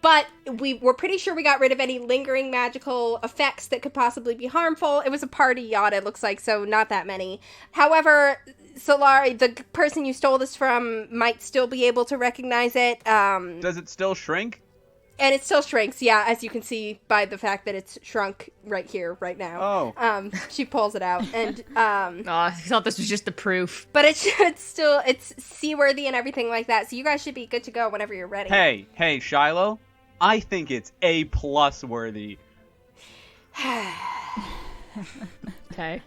But we were pretty sure we got rid of any lingering magical effects that could possibly be harmful. It was a party yacht, it looks like, so not that many. However, Solari, the person you stole this from, might still be able to recognize it. Does it still shrink? And it still shrinks, yeah, as you can see by the fact that it's shrunk right here, right now. Oh. She pulls it out, and Oh, I thought this was just the proof. but it's seaworthy and everything like that. So you guys should be good to go whenever you're ready. Hey, Shiloh. I think it's A+ worthy. Okay.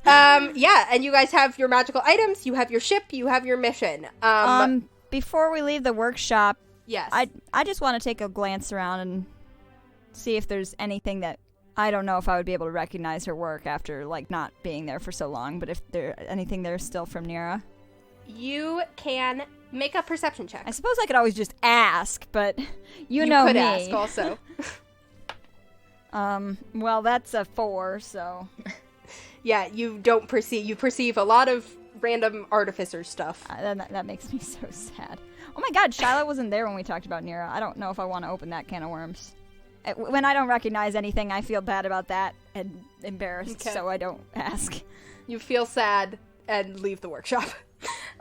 Yeah, and you guys have your magical items, you have your ship, you have your mission. Before we leave the workshop, Yes. I just want to take a glance around and see if there's anything that I don't know if I would be able to recognize her work after like not being there for so long, but if there anything there still from Nira. You can make a perception check. I suppose I could always just ask, but you You know could me. ask also. Well, that's a 4, so Yeah, you perceive a lot of random artificer stuff. that makes me so sad. Oh my god, Shiloh wasn't there when we talked about Nira. I don't know if I want to open that can of worms. When I don't recognize anything, I feel bad about that and embarrassed, Okay. so I don't ask. You feel sad and leave the workshop.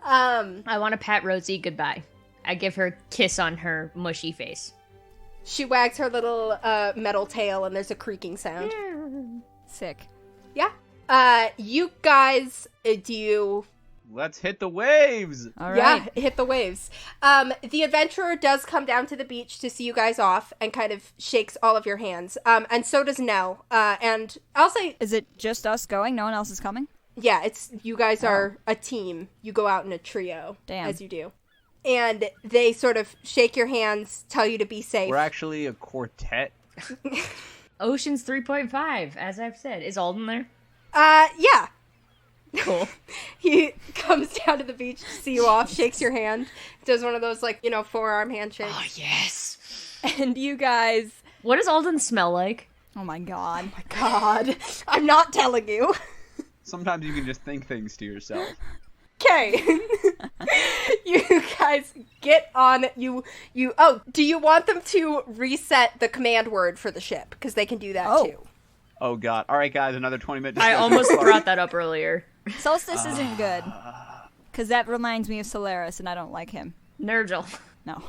I want to pat Rosie goodbye. I give her a kiss on her mushy face. She wags her little metal tail and there's a creaking sound. Sick. Yeah. You guys, do you... Let's hit the waves. All right. Yeah, hit the waves. The adventurer does come down to the beach to see you guys off and kind of shakes all of your hands. And so does Nell. And I'll say, Is it just us going? No one else is coming? yeah, it's you guys are a team. You go out in a trio, Damn. as you do. And they sort of shake your hands, tell you to be safe. We're actually a quartet. Ocean's 3.5, as I've said. Is Alden there? Yeah. Cool. He comes down to the beach to see you off, shakes your hand, does one of those, like, forearm handshakes. Oh, yes. And you guys... What does Alden smell like? Oh my god. God, I'm not telling you. Sometimes you can just think things to yourself. Okay. You guys get on. Oh, do you want them to reset the command word for the ship? Because they can do that Oh. too. Oh god. All right, guys, another 20 minutes. I almost brought that up earlier. Solstice isn't good. Because that reminds me of Solaris, and I don't like him. Nurgle. No.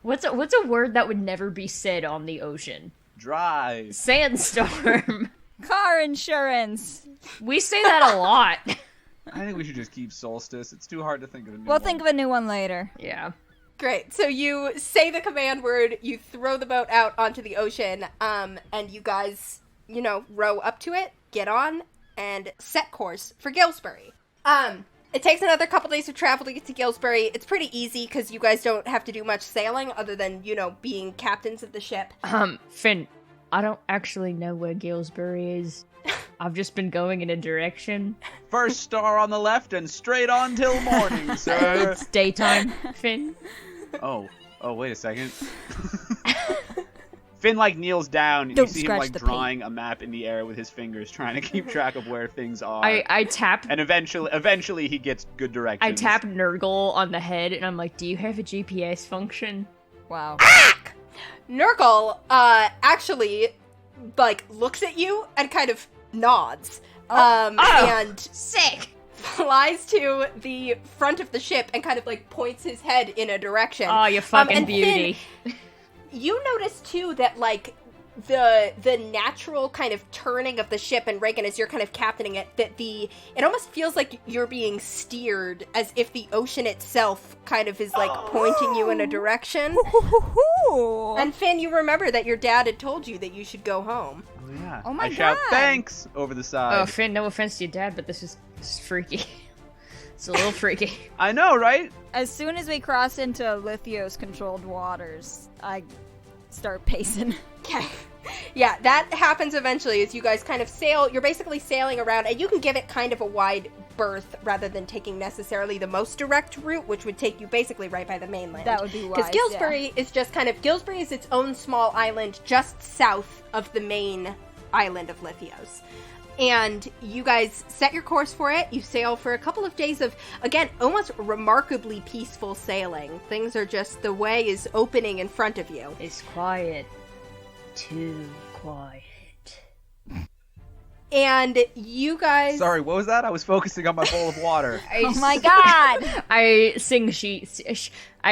What's a word that would never be said on the ocean? Drive. Sandstorm. Car insurance! We say that a lot. I think we should just keep Solstice. It's too hard to think of a new We'll one. think of a new one later. Yeah. Great. So you say the command word, you throw the boat out onto the ocean, and you guys, row up to it, get on, and set course for Gillsbury. It takes another couple days of travel to get to Gillsbury. It's pretty easy because you guys don't have to do much sailing other than, being captains of the ship. Finn, I don't actually know where Gillsbury is. I've just been going in a direction. First star on the left and straight on till morning, sir. It's daytime, Finn. Oh, wait a second. Finn, kneels down. Don't You see him, scratch the drawing a map in the air with his fingers, trying to keep track of where things are. I tap And eventually he gets good directions. I tap Nurgle on the head and I'm like, do you have a GPS function? Wow. Nurgle, actually, looks at you and kind of nods. And Sick! flies to the front of the ship and kind of, points his head in a direction. Oh, you fucking and beauty. Finn, you notice, too, that, the natural kind of turning of the ship, and Regin, as you're kind of captaining it, that it almost feels like you're being steered as if the ocean itself kind of is, pointing you in a direction. And Finn, you remember that your dad had told you that you should go home. Oh, yeah. Oh my I shout God. thanks over the side. Oh, Finn, no offense to your dad, but this is freaky. It's a little freaky. I know, right? As soon as we cross into Lithios-controlled waters, I start pacing. Okay. Yeah, that happens eventually as you guys kind of sail. You're basically sailing around, and you can give it kind of a wide berth rather than taking necessarily the most direct route, which would take you basically right by the mainland. That would be wise, Because Gillsbury is just Gillsbury is its own small island just south of the main island of Lithios. And you guys set your course for it. You sail for a couple of days of, again, almost remarkably peaceful sailing. Things are just, the way is opening in front of you. It's quiet. Too quiet. And you guys... Sorry, what was that? I was focusing on my bowl of water. Oh my god! I sing she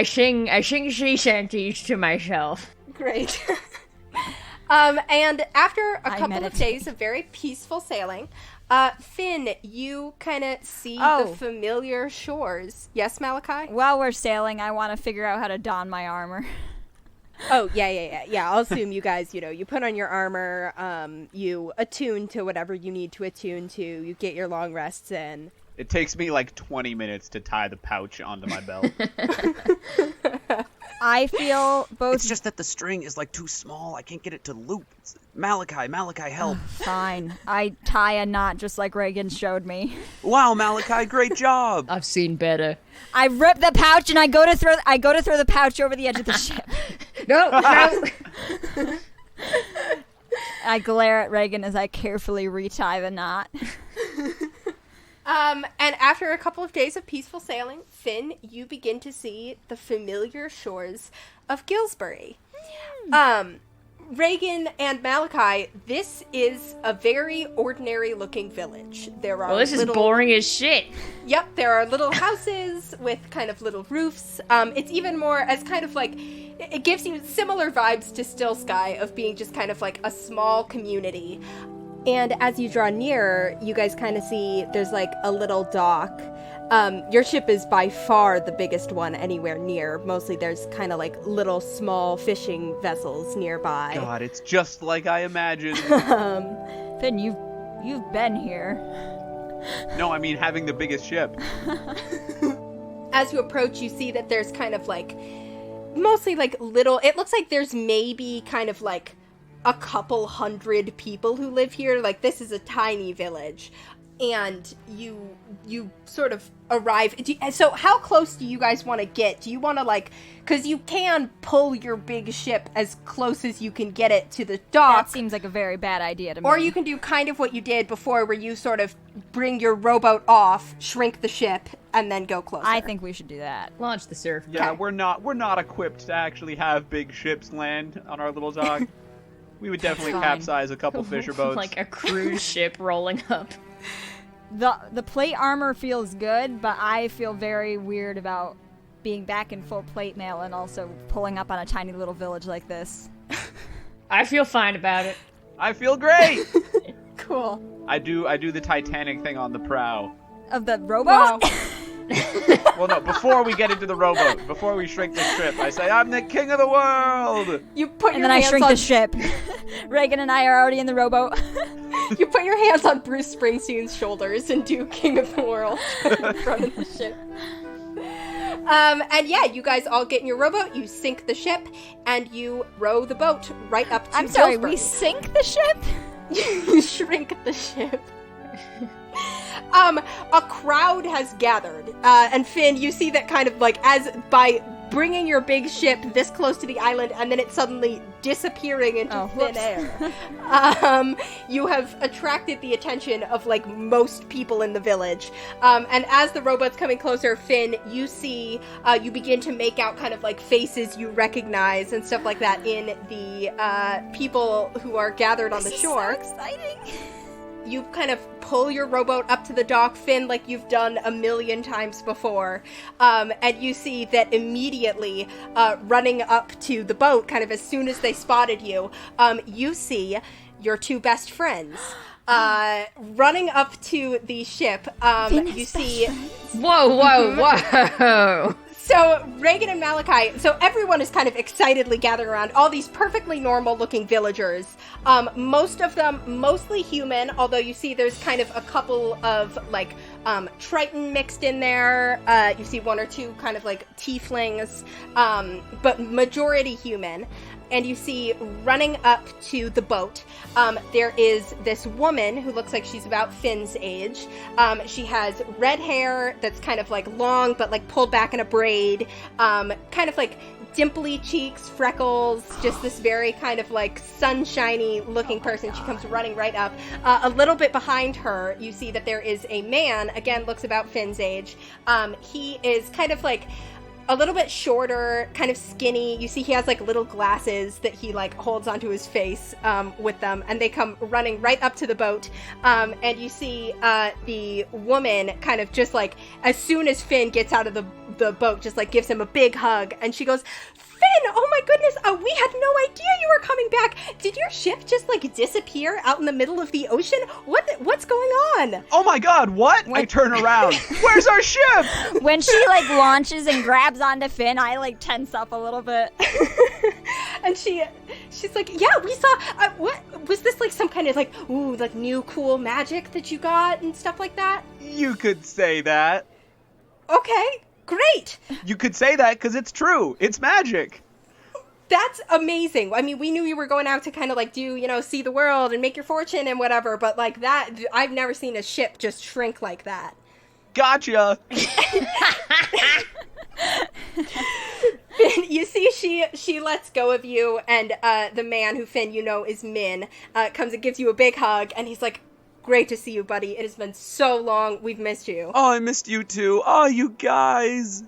shanties to myself. Great. And after a couple of meditate. days of very peaceful sailing, Finn, you kind of see Oh. the familiar shores. Yes, Malachi? While we're sailing, I want to figure out how to don my armor. Oh, yeah. I'll assume you guys, you put on your armor, you attune to whatever you need to attune to, you get your long rests in. It takes me like 20 minutes to tie the pouch onto my belt. I feel both... It's just that the string is like too small. I can't get it to loop. Malachi, help. Fine. I tie a knot just like Regin showed me. Wow, Malachi, great job. I've seen better. I rip the pouch and I go to throw the pouch over the edge of the ship. No. I glare at Regin as I carefully retie the knot. And after a couple of days of peaceful sailing, Finn, you begin to see the familiar shores of Gillsbury. Regin and Malachi, this is a very ordinary-looking village. There are Well, this is boring as shit. Yep, there are little houses with kind of little roofs. It's even more as kind of like... It gives you similar vibes to Still Sky of being just kind of like a small community. And as you draw near, you guys kind of see there's like a little dock. Your ship is by far the biggest one anywhere near. Mostly there's kind of like little small fishing vessels nearby. God, it's just like I imagined. Finn, you've been here. No, I mean having the biggest ship. As you approach, you see that there's kind of like, mostly like little, it looks like there's maybe kind of like a couple hundred people who live here. Like, this is a tiny village. And you sort of arrive. So how close do you guys want to get? Do you want to, like, because you can pull your big ship as close as you can get it to the dock. That seems like a very bad idea to me. Or you can do kind of what you did before, where you sort of bring your rowboat off, shrink the ship, and then go closer. I think we should do that. Launch the surf. Yeah, Okay. we're not equipped to actually have big ships land on our little dock. We would definitely Fine. capsize a couple fisher boats. Like a cruise ship rolling up. The plate armor feels good, but I feel very weird about being back in full plate mail and also pulling up on a tiny little village like this. I feel fine about it. I feel great. Cool. I do the Titanic thing on the prow. Of the rowboat? Wow. Well, no, before we get into the rowboat, before we shrink the ship, I say, I'm the king of the world! You put And your then I hands shrink on the ship. Regin and I are already in the rowboat. You put your hands on Bruce Springsteen's shoulders and do King of the World in front of the ship. And yeah, you guys all get in your rowboat, you sink the ship, and you row the boat right up to I'm sorry, Gillsbury. we sink the ship? You shrink the ship. A crowd has gathered, and Finn, you see that kind of like as by bringing your big ship this close to the island and then it suddenly disappearing into thin air. You have attracted the attention of like most people in the village. And as the rowboat's coming closer, Finn, you see, you begin to make out kind of like faces you recognize and stuff like that in the people who are gathered on the shore. This is so exciting. You kind of pull your rowboat up to the dock, Finn, like you've done a million times before. And you see that immediately, running up to the boat, kind of as soon as they spotted you, you see your two best friends. Running up to the ship, you see... Whoa. So, Regin and Malachi, so everyone is kind of excitedly gathering around, all these perfectly normal-looking villagers. Most of them mostly human, although you see there's kind of a couple of, like, Triton mixed in there. You see one or two kind of, like, tieflings, but majority human. And you see, running up to the boat, there is this woman who looks like she's about Finn's age. She has red hair that's kind of like long, but like pulled back in a braid. Kind of like dimply cheeks, freckles, just this very kind of like sunshiny looking person. She comes running right up. A little bit behind her, you see that there is a man, again, looks about Finn's age. He is kind of like a little bit shorter, kind of skinny. You see he has like little glasses that he like holds onto his face with them, and they come running right up to the boat. And you see the woman kind of just like, as soon as Finn gets out of the boat, just like gives him a big hug, and she goes, Finn, oh my goodness, we had no idea you were coming back. Did your ship just like disappear out in the middle of the ocean? What's going on? Oh my god, what? I turn around. Where's our ship? When she like launches and grabs onto Finn, I like tense up a little bit. And she's like, yeah, we saw, what, was this like some kind of like, ooh, like new cool magic that you got and stuff like that? You could say that. Okay, great. You could say that because it's true. It's magic. That's amazing. I mean, we knew you were going out to kind of like do, see the world and make your fortune and whatever, but like that, I've never seen a ship just shrink like that. Gotcha. You see, she lets go of you, and the man who Finn, is Min, comes and gives you a big hug, and he's like, great to see you, buddy. It has been so long. We've missed you. Oh, I missed you too. Oh, you guys.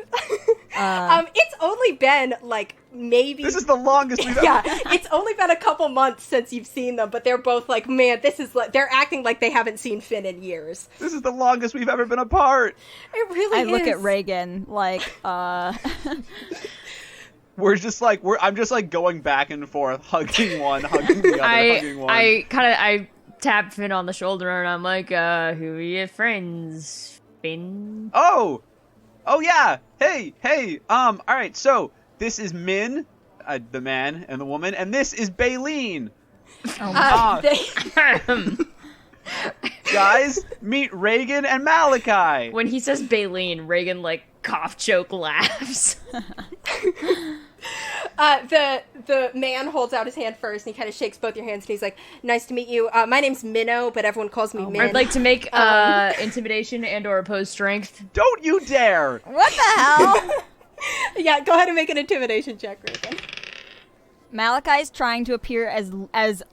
It's only been like maybe. This is the longest we've ever. Yeah, it's only been a couple months since you've seen them, but they're both like, man, this is like they're acting like they haven't seen Finn in years. This is the longest we've ever been apart. It really is. I look at Regin like, We're just like I'm just like going back and forth, hugging one, hugging the other, hugging one. I tap Finn on the shoulder and I'm like, who are your friends, Finn? Oh yeah. Hey. All right. So this is Min, the man and the woman, and this is Baleen. Guys, meet Regin and Malachi. When he says Baleen, Regin like cough choke laughs. The man holds out his hand first, and he kind of shakes both your hands, and he's like, nice to meet you. My name's Minnow, but everyone calls me Min. I'd like to make intimidation and or opposed strength. Don't you dare! what the hell? Yeah, go ahead and make an intimidation check, Regin. Malachi's trying to appear as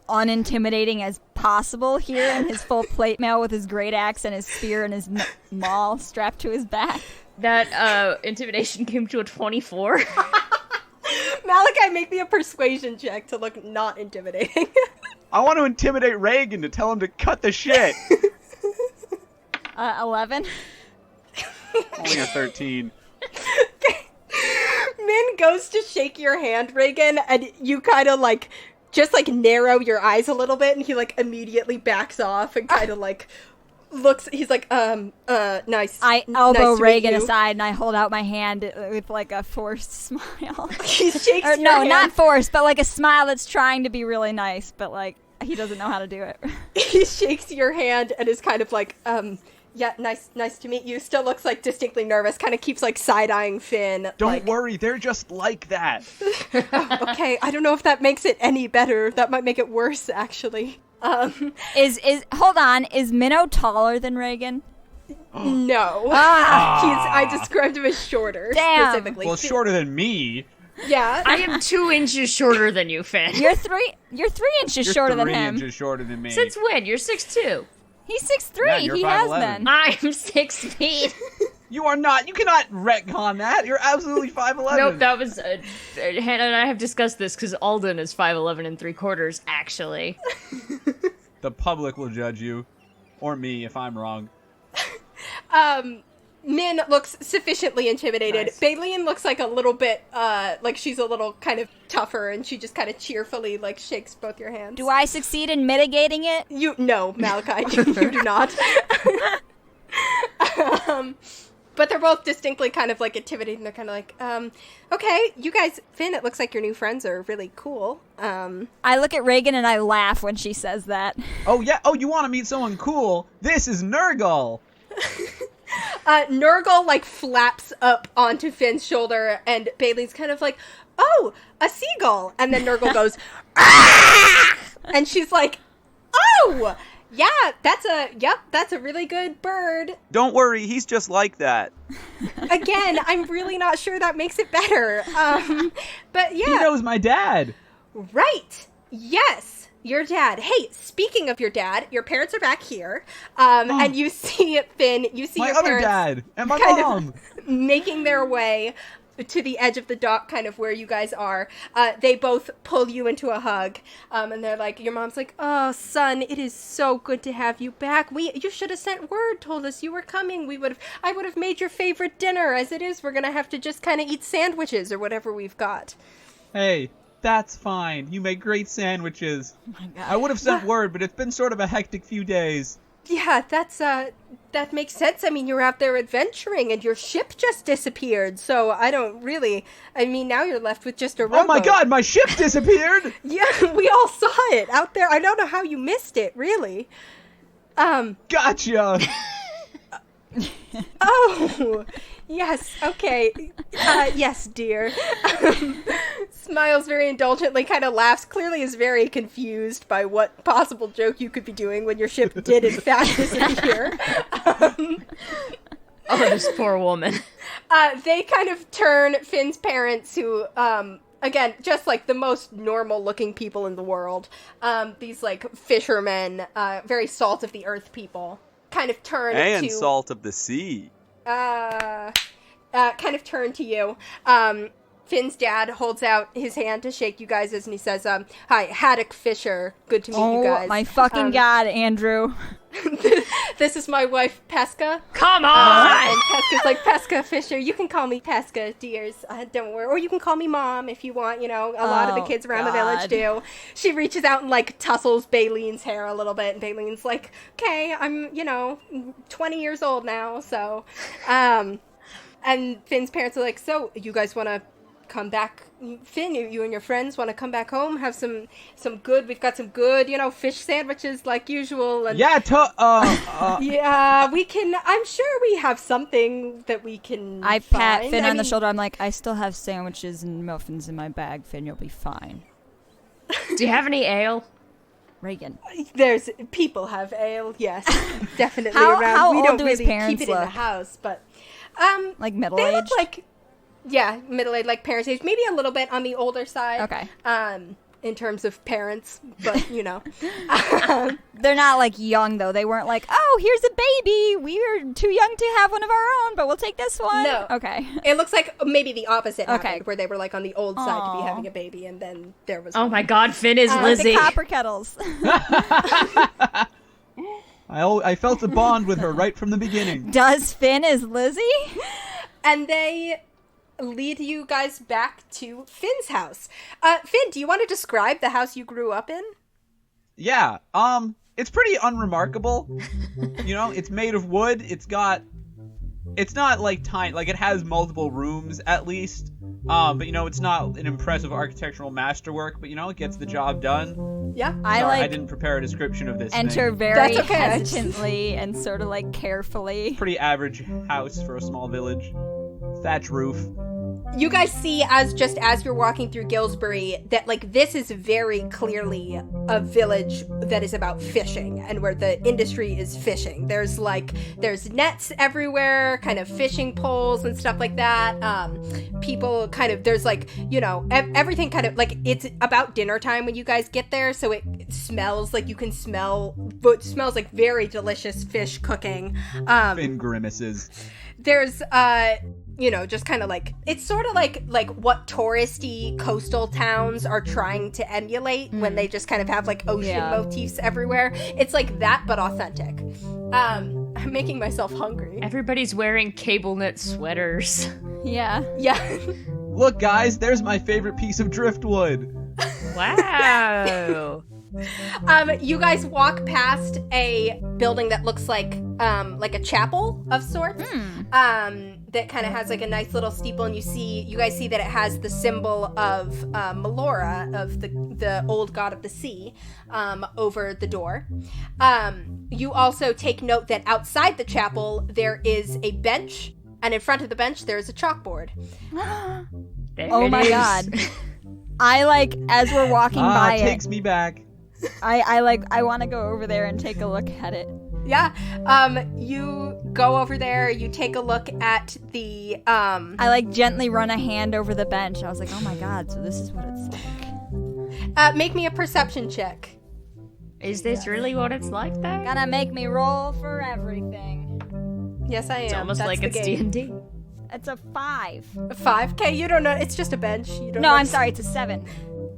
unintimidating as possible here in his full plate mail with his great axe and his spear and his maul strapped to his back. That intimidation came to a 24. Malachi, make me a persuasion check to look not intimidating. I want to intimidate Regin to tell him to cut the shit. 11. Only a 13. Min goes to shake your hand, Regin, and you kind of like just like narrow your eyes a little bit, and he like immediately backs off and kind of like looks. He's like, nice. I elbow nice to Regin meet you. aside and I hold out my hand with like a forced smile. He shakes Or, your no, hand. not forced, but like a smile that's trying to be really nice, but like he doesn't know how to do it. He shakes your hand and is kind of like, yeah, nice to meet you. Still looks like distinctly nervous. Kind of keeps like side-eyeing Finn. Don't like, worry, they're just like that. Okay, I don't know if that makes it any better. That might make it worse, actually. Hold on, is Minnow taller than Regin? No. I described him as shorter, Damn. specifically. Well, shorter than me. Yeah. I am 2 inches shorter than you, Finn. You're 3 inches You're shorter 3 than him. inches shorter than me. Since when? You're 6'2". He's 6'3". Yeah, you're He has 5'11". been. I'm 6 feet. You are not. You cannot retcon that. You're absolutely 5'11". Nope, that was... Hannah and I have discussed this because Alden is 5'11 3/4, actually. The public will judge you. Or me, if I'm wrong. Min looks sufficiently intimidated. Nice. Baleen looks like a little bit, like she's a little kind of tougher, and she just kind of cheerfully, like, shakes both your hands. Do I succeed in mitigating it? No, Malachi, you do not. But they're both distinctly kind of, like, intimidating. They're kind of like, okay, you guys, Finn, it looks like your new friends are really cool. I look at Regin and I laugh when she says that. Oh, yeah. Oh, you want to meet someone cool? This is Nurgle. Nurgle, like, flaps up onto Finn's shoulder, and Bailey's kind of like, oh, a seagull. And then Nurgle goes, ah! And she's like, oh, yeah, that's a really good bird. Don't worry, he's just like that. Again, I'm really not sure that makes it better. But yeah. He knows my dad. Right. Yes. Your dad. Hey, speaking of your dad, your parents are back here. And you see Finn, you see My your other parents dad and my kind mom. of making their way to the edge of the dock, kind of where you guys are. They both pull you into a hug. And they're like, your mom's like, oh, son, it is so good to have you back. You should have sent word, told us you were coming. I would have made your favorite dinner. As it is, we're going to have to just kind of eat sandwiches or whatever we've got. Hey, that's fine. You make great sandwiches. Oh my God. I would have sent word, but it's been sort of a hectic few days. Yeah, that's that makes sense. I mean, you're out there adventuring and your ship just disappeared, so I mean, now you're left with just a rowboat. Oh my god, my ship disappeared! Yeah, we all saw it out there. I don't know how you missed it, really. Gotcha! Oh, yes, okay. Yes, dear. Smiles very indulgently, kind of laughs, clearly is very confused by what possible joke you could be doing when your ship did in fact disappear. Oh, this poor woman. They kind of turn Finn's parents, who, again, just like the most normal looking people in the world, these like fishermen, very salt of the earth people, kind of turn And to... salt of the sea. kind of turn to you. Finn's dad holds out his hand to shake you guys and he says, hi, Haddock Fisher. Good to meet you guys. Oh my fucking god, Andrew. This is my wife, Pesca. Come on! And Pesca's like, Pesca Fisher, you can call me Pesca, dears. Don't worry. Or you can call me Mom if you want, you know. A lot of the kids around the village do. She reaches out and, like, tussles Baileen's hair a little bit. And Baileen's like, okay, I'm, 20 years old now, so. And Finn's parents are like, so, you guys want to come back? Finn, you and your friends want to come back home, have some good, we've got some good, fish sandwiches like usual. And Yeah, yeah, we can, I'm sure we have something that we can I pat find. Finn on the shoulder. I'm like, I still have sandwiches and muffins in my bag. Finn, you'll be fine. Do you have any ale? Regin. People have ale, yes, definitely How around. We old don't do his really parents keep it in the look? house, but Like they middle-aged? look like, yeah, middle-aged, like parents' age, maybe a little bit on the older side. Okay. In terms of parents, but They're not like young though. They weren't like, oh, here's a baby. We're too young to have one of our own, but we'll take this one. No. Okay. It looks like maybe the opposite Okay. happened, where they were like on the old side to be Aw. having a baby, and then there was. Oh my god, Finn is The Lizzie. copper kettles. I felt a bond with her right from the beginning. Does Finn is Lizzie? And they lead you guys back to Finn's house. Finn, do you want to describe the house you grew up in? Yeah, it's pretty unremarkable. It's made of wood. It's not like tiny, like it has multiple rooms at least. But it's not an impressive architectural masterwork, but it gets the job done. Yeah. I didn't prepare a description of this Enter thing. very That's okay. hesitantly and sort of like carefully. Pretty average house for a small village. Thatch roof. You guys see, as you're walking through Gillsbury, that like this is very clearly a village that is about fishing, and where the industry is fishing. There's nets everywhere, kind of fishing poles and stuff like that. People kind of, there's like, everything kind of like, it's about dinner time when you guys get there, so it smells like you can smell, but it smells like very delicious fish cooking. Finn grimaces. There's just kind of like, it's sort of like what touristy coastal towns are trying to emulate when they just kind of have like ocean motifs everywhere. It's like that, but authentic. I'm making myself hungry. Everybody's wearing cable knit sweaters. Yeah. Yeah. Look, guys, there's my favorite piece of driftwood. Wow. You guys walk past a building that looks like a chapel of sorts. That kind of has like a nice little steeple, and you guys see that it has the symbol of Melora, of the old god of the sea, over the door. You also take note that outside the chapel there is a bench, and in front of the bench there is a chalkboard. Oh my god. As we're walking by it takes me back. I want to go over there and take a look at it. Yeah. You go over there, you take a look at the I gently run a hand over the bench. I was like, oh my god, so this is what it's like. Make me a perception check. Is this really what it's like, though? Gonna make me roll for everything. Yes, I am. It's almost That's like the it's game. D&D. It's a 5. A 5? Okay, you don't know. It's just a bench. You don't No, I'm notice- sorry, it's a 7.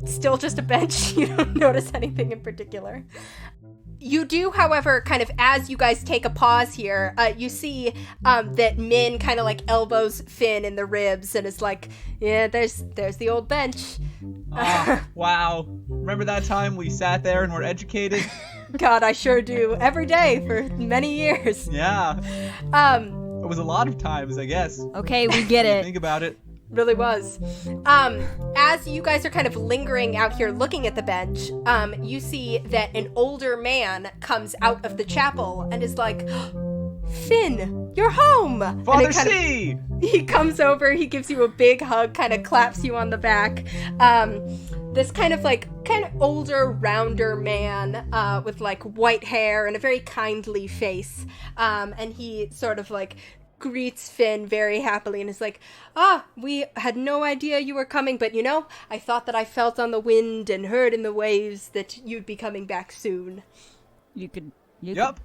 Still just a bench. You don't notice anything in particular. You do, however, kind of as you guys take a pause here, you see that Min kind of like elbows Finn in the ribs and is like, yeah, there's the old bench. Oh, wow. Remember that time we sat there and were educated? God, I sure do. Every day for many years. Yeah. It was a lot of times, I guess. Okay, we get it. Think about it. Really was. As you guys are kind of lingering out here looking at the bench, you see that an older man comes out of the chapel and is like, Finn, you're home! Father C! He comes over, he gives you a big hug, kind of claps you on the back. This kind of older, rounder man with like white hair and a very kindly face. And he sort of like greets Finn very happily and is like, we had no idea you were coming, but I thought that I felt on the wind and heard in the waves that you'd be coming back soon. You could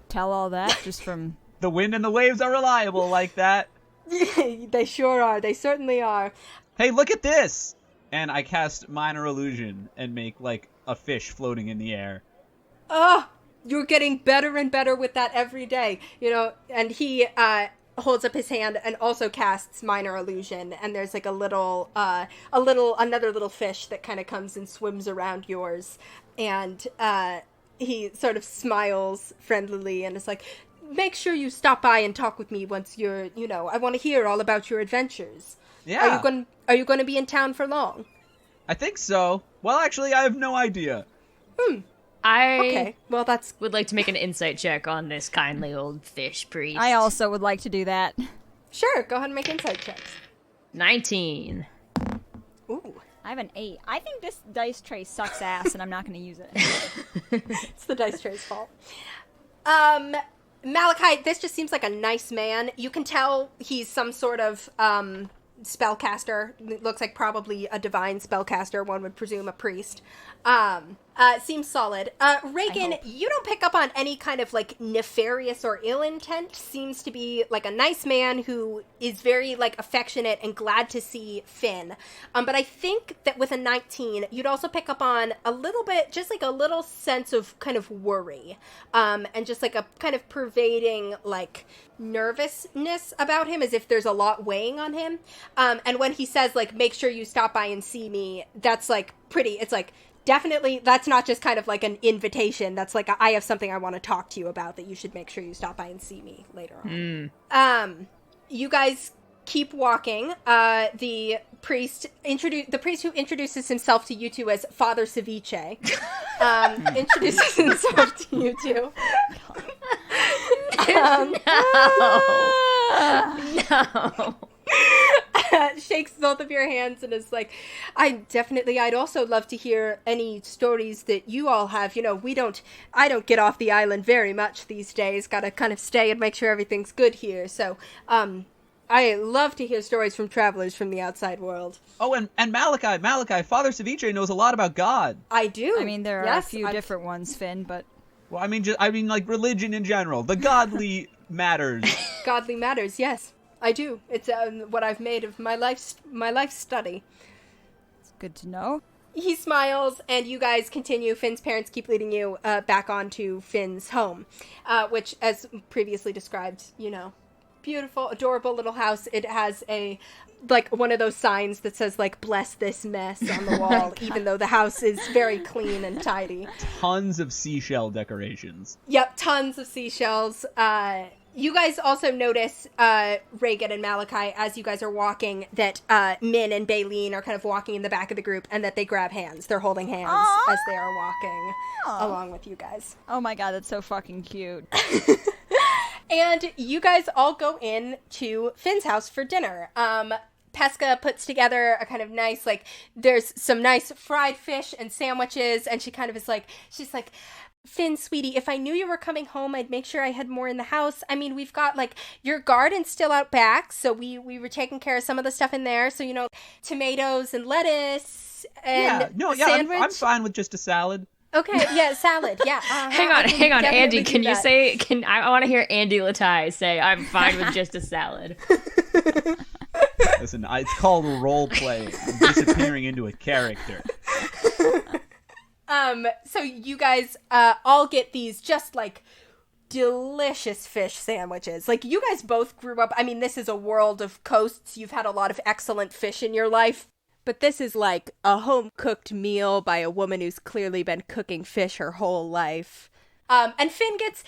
tell all that just from... The wind and the waves are reliable like that. They sure are. They certainly are. Hey, look at this! And I cast Minor Illusion and make, like, a fish floating in the air. You're getting better and better with that every day. And he holds up his hand and also casts Minor Illusion. And there's, like, another little fish that kind of comes and swims around yours. And he sort of smiles friendlily and is like, make sure you stop by and talk with me once you're, I want to hear all about your adventures. Yeah. Are you going to be in town for long? I think so. Well, actually, I have no idea. I that's... would like to make an insight check on this kindly old fish priest. I also would like to do that. Sure, go ahead and make insight checks. 19. Ooh. I have an 8. I think this dice tray sucks ass, and I'm not going to use it. It's the dice tray's fault. Malachi, this just seems like a nice man. You can tell he's some sort of spellcaster. It looks like probably a divine spellcaster, one would presume a priest. Seems solid. Regin, you don't pick up on any kind of like nefarious or ill intent. Seems to be like a nice man who is very like affectionate and glad to see Finn. But I think that with a 19, you'd also pick up on a little bit, just like a little sense of kind of worry. And just like a kind of pervading like nervousness about him, as if there's a lot weighing on him. And when he says like, make sure you stop by and see me, that's like it's like, definitely, that's not just kind of like an invitation. That's like, I have something I want to talk to you about that you should make sure you stop by and see me later on. You guys keep walking. The priest who introduces himself to you two as Father Ceviche, introduces himself to you two. No. Shakes both of your hands and is like, I'd also love to hear any stories that you all have. I don't get off the island very much these days. Gotta kind of stay and make sure everything's good here. So, I love to hear stories from travelers from the outside world. Oh, and Malachi, Father Ceviche knows a lot about God. I do. I mean, there are a few different ones, Finn, but... Well, I mean, like religion in general. The godly matters. Godly matters, yes. I do. It's what I've made of my life study. It's good to know. He smiles, and you guys continue. Finn's parents keep leading you back onto Finn's home, which, as previously described, beautiful, adorable little house. It has one of those signs that says, like, bless this mess on the wall, even though the house is very clean and tidy. Tons of seashell decorations. Yep, tons of seashells. You guys also notice, Regin and Malachi, as you guys are walking, that Min and Baleen are kind of walking in the back of the group, and that they grab hands. They're holding hands as they are walking along with you guys. Oh my god, that's so fucking cute. And you guys all go in to Finn's house for dinner. Pesca puts together a kind of nice, like, there's some nice fried fish and sandwiches, and she kind of is like, she's like, Finn, sweetie, if I knew you were coming home, I'd make sure I had more in the house. I mean, we've got, like, your garden's still out back, so we were taking care of some of the stuff in there. So, tomatoes and lettuce and sandwich. I'm fine with just a salad. Okay, yeah, salad, yeah. Hang on, Andy, can you say, I want to hear Andy Latai say, I'm fine with just a salad. Listen, it's called role playing. I'm disappearing into a character. So you guys all get these just like delicious fish sandwiches. Like, you guys both grew up, I mean, this is a world of coasts. You've had a lot of excellent fish in your life, but this is like a home-cooked meal by a woman who's clearly been cooking fish her whole life. And Finn gets,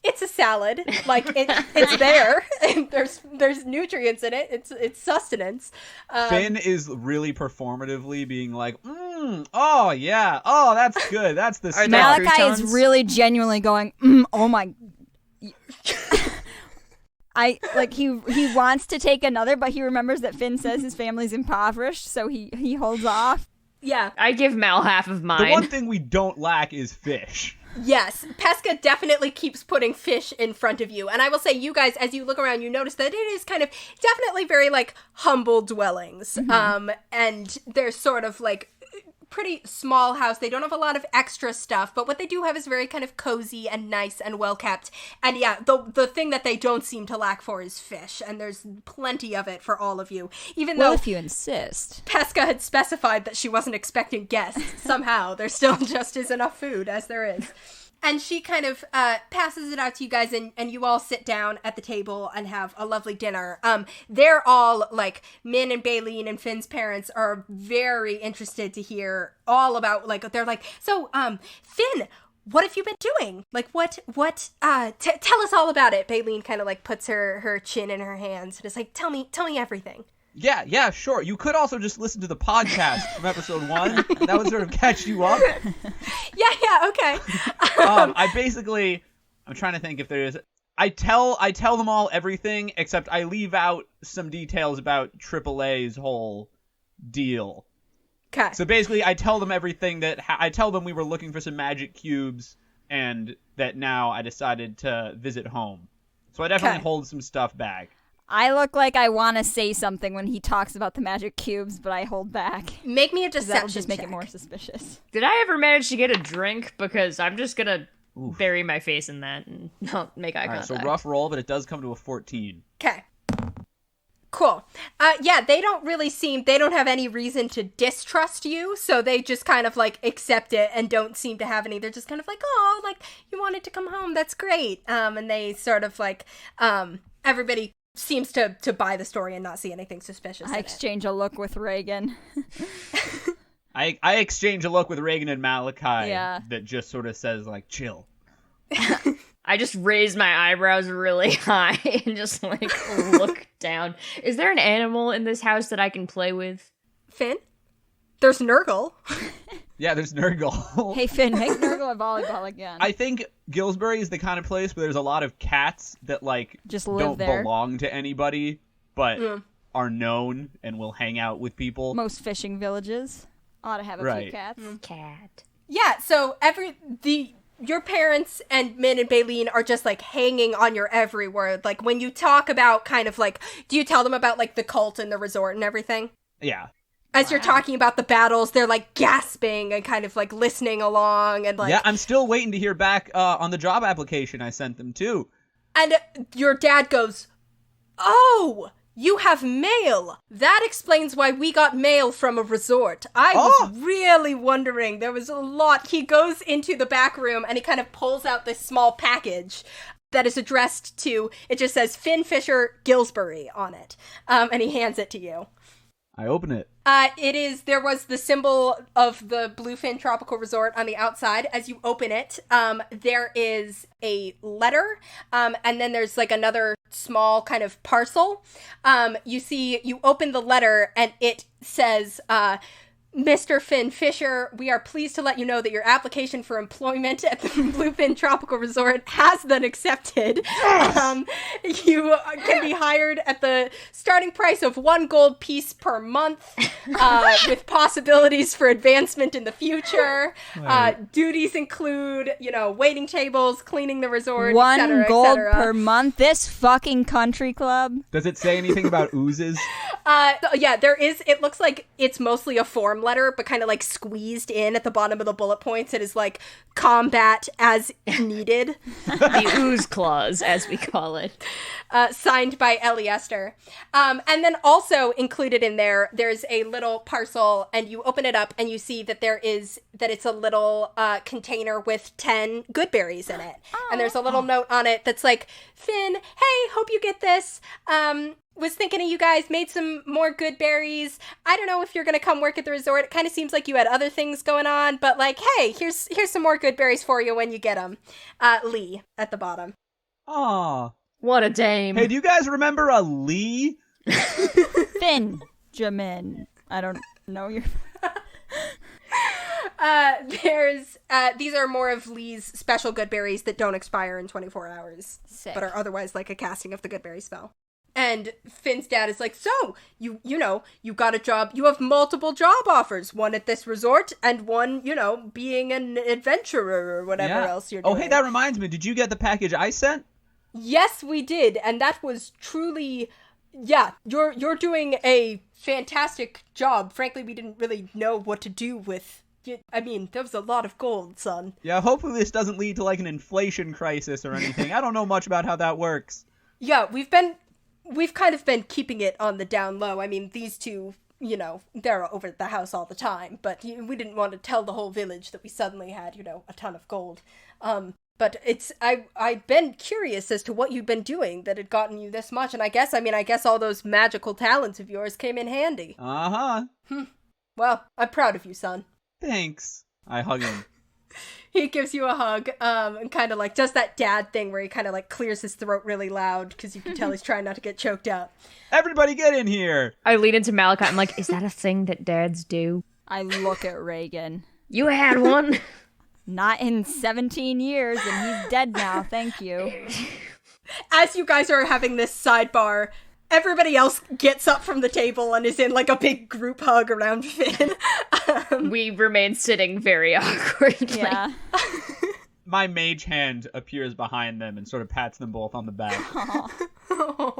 it's a salad. Like, it's there. And there's nutrients in it. It's sustenance. Finn is really performatively being like, oh, yeah. Oh, that's good. That's the stuff. Malachi is really genuinely going, oh my... he wants to take another, but he remembers that Finn says his family's impoverished, so he holds off. Yeah. I give Mal half of mine. The one thing we don't lack is fish. Yes, Pesca definitely keeps putting fish in front of you. And I will say, you guys, as you look around, you notice that it is kind of definitely very, like, humble dwellings. Mm-hmm. And they're sort of, like, pretty small house. They don't have a lot of extra stuff, but what they do have is very kind of cozy and nice and well kept. And yeah, the thing that they don't seem to lack for is fish, and there's plenty of it for all of you. Even though if you insist. Pesca had specified that she wasn't expecting guests, somehow there still just is enough food as there is. And she kind of passes it out to you guys, and you all sit down at the table and have a lovely dinner. They're all, like, Min and Baleen and Finn's parents are very interested to hear all about, like, they're like, so, Finn, what have you been doing? Like, tell us all about it. Baleen kind of, like, puts her chin in her hands and is like, tell me everything. Yeah, sure. You could also just listen to the podcast from episode 1. That would sort of catch you up. Yeah, okay. I'm trying to think if there is. I tell them all everything, except I leave out some details about AAA's whole deal. Okay. So basically, I tell them everything I tell them we were looking for some magic cubes, and that now I decided to visit home. So I definitely hold some stuff back. I look like I want to say something when he talks about the magic cubes, but I hold back. Make me a deception That'll just make check. it more suspicious. Did I ever manage to get a drink? Because I'm just gonna bury my face in that and not make eye contact. So rough roll, but it does come to a 14. Okay. Cool. Yeah, they don't have any reason to distrust you, so they just kind of, like, accept it and don't seem to have any. They're just kind of like, oh, like, you wanted to come home, that's great. And they sort of, like, everybody seems to buy the story and not see anything suspicious. I exchange a look with Regin. I exchange a look with Regin and Malachi that just sort of says, like, chill. I just raise my eyebrows really high and just, like, look down. Is there an animal in this house that I can play with? Finn? There's Nurgle. Yeah, there's Nurgle. Hey, Finn, make Nurgle a volleyball again. I think Gillsbury is the kind of place where there's a lot of cats that, like, just live don't there. belong to anybody, but are known and will hang out with people. Most fishing villages ought to have a few cats. Cat. Yeah, so your parents and Min and Baleen are just, like, hanging on your every word. Like, when you talk about kind of, like, do you tell them about, like, the cult and the resort and everything? Yeah. As you're talking about the battles, they're, like, gasping and kind of, like, listening along and, like... Yeah, I'm still waiting to hear back on the job application I sent them, too. And your dad goes, oh, you have mail. That explains why we got mail from a resort. I was really wondering. There was a lot. He goes into the back room and he kind of pulls out this small package that is addressed to, it just says Finn Fisher Gillsbury on it. And he hands it to you. I open it. There was the symbol of the Bluefin Tropical Resort on the outside. As you open it, there is a letter, and then there's, like, another small kind of parcel. You open the letter, and it says, Mr. Finn Fisher, we are pleased to let you know that your application for employment at the Bluefin Tropical Resort has been accepted. You can be hired at the starting price of 1 gold piece per month, with possibilities for advancement in the future. Duties include, waiting tables, cleaning the resort, 1 et cetera, gold per month? This fucking country club? Does it say anything about oozes? Yeah, there is. It looks like it's mostly a form letter, but kind of, like, squeezed in at the bottom of the bullet points. It is, like, combat as needed. The ooze clause, as we call it. Signed by Ellie Esther. And then also included in there's a little parcel, and you open it up and you see that it's a little container with 10 good berries in it. And there's a little note on it that's like, Finn, hey, hope you get this. was thinking of you guys, made some more good berries. I don't know if you're gonna come work at the resort. It kind of seems like you had other things going on, but like, hey, here's some more good berries for you when you get them. Lee at the bottom. Aw. What a dame. Hey, do you guys remember a Lee? Benjamin. I don't know your... These are more of Lee's special good berries that don't expire in 24 hours. Sick. But are otherwise like a casting of the good berry spell. And Finn's dad is like, so, you know, you got a job, you have multiple job offers, one at this resort, and one, you know, being an adventurer or whatever else you're doing. Oh, hey, that reminds me, did you get the package I sent? Yes, we did, and that was truly, yeah, you're doing a fantastic job. Frankly, we didn't really know what to do with, I mean, there was a lot of gold, son. Yeah, hopefully this doesn't lead to, like, an inflation crisis or anything. I don't know much about how that works. Yeah, we've kind of been keeping it on the down low. I mean, these two, you know, they're over at the house all the time, but we didn't want to tell the whole village that we suddenly had, you know, a ton of gold. But I've been curious as to what you've been doing that had gotten you this much, and I guess all those magical talents of yours came in handy. Uh-huh. Well, I'm proud of you, son. Thanks. I hug him. He gives you a hug, and kind of like does that dad thing where he kind of like clears his throat really loud because you can tell he's trying not to get choked out. Everybody get in here! I lean into Malachi. I'm like, is that a thing that dads do? I look at Regin. You had one? Not in 17 years, and he's dead now, thank you. As you guys are having this sidebar, everybody else gets up from the table and is in like a big group hug around Finn. We remain sitting very awkwardly. Yeah. My mage hand appears behind them and sort of pats them both on the back.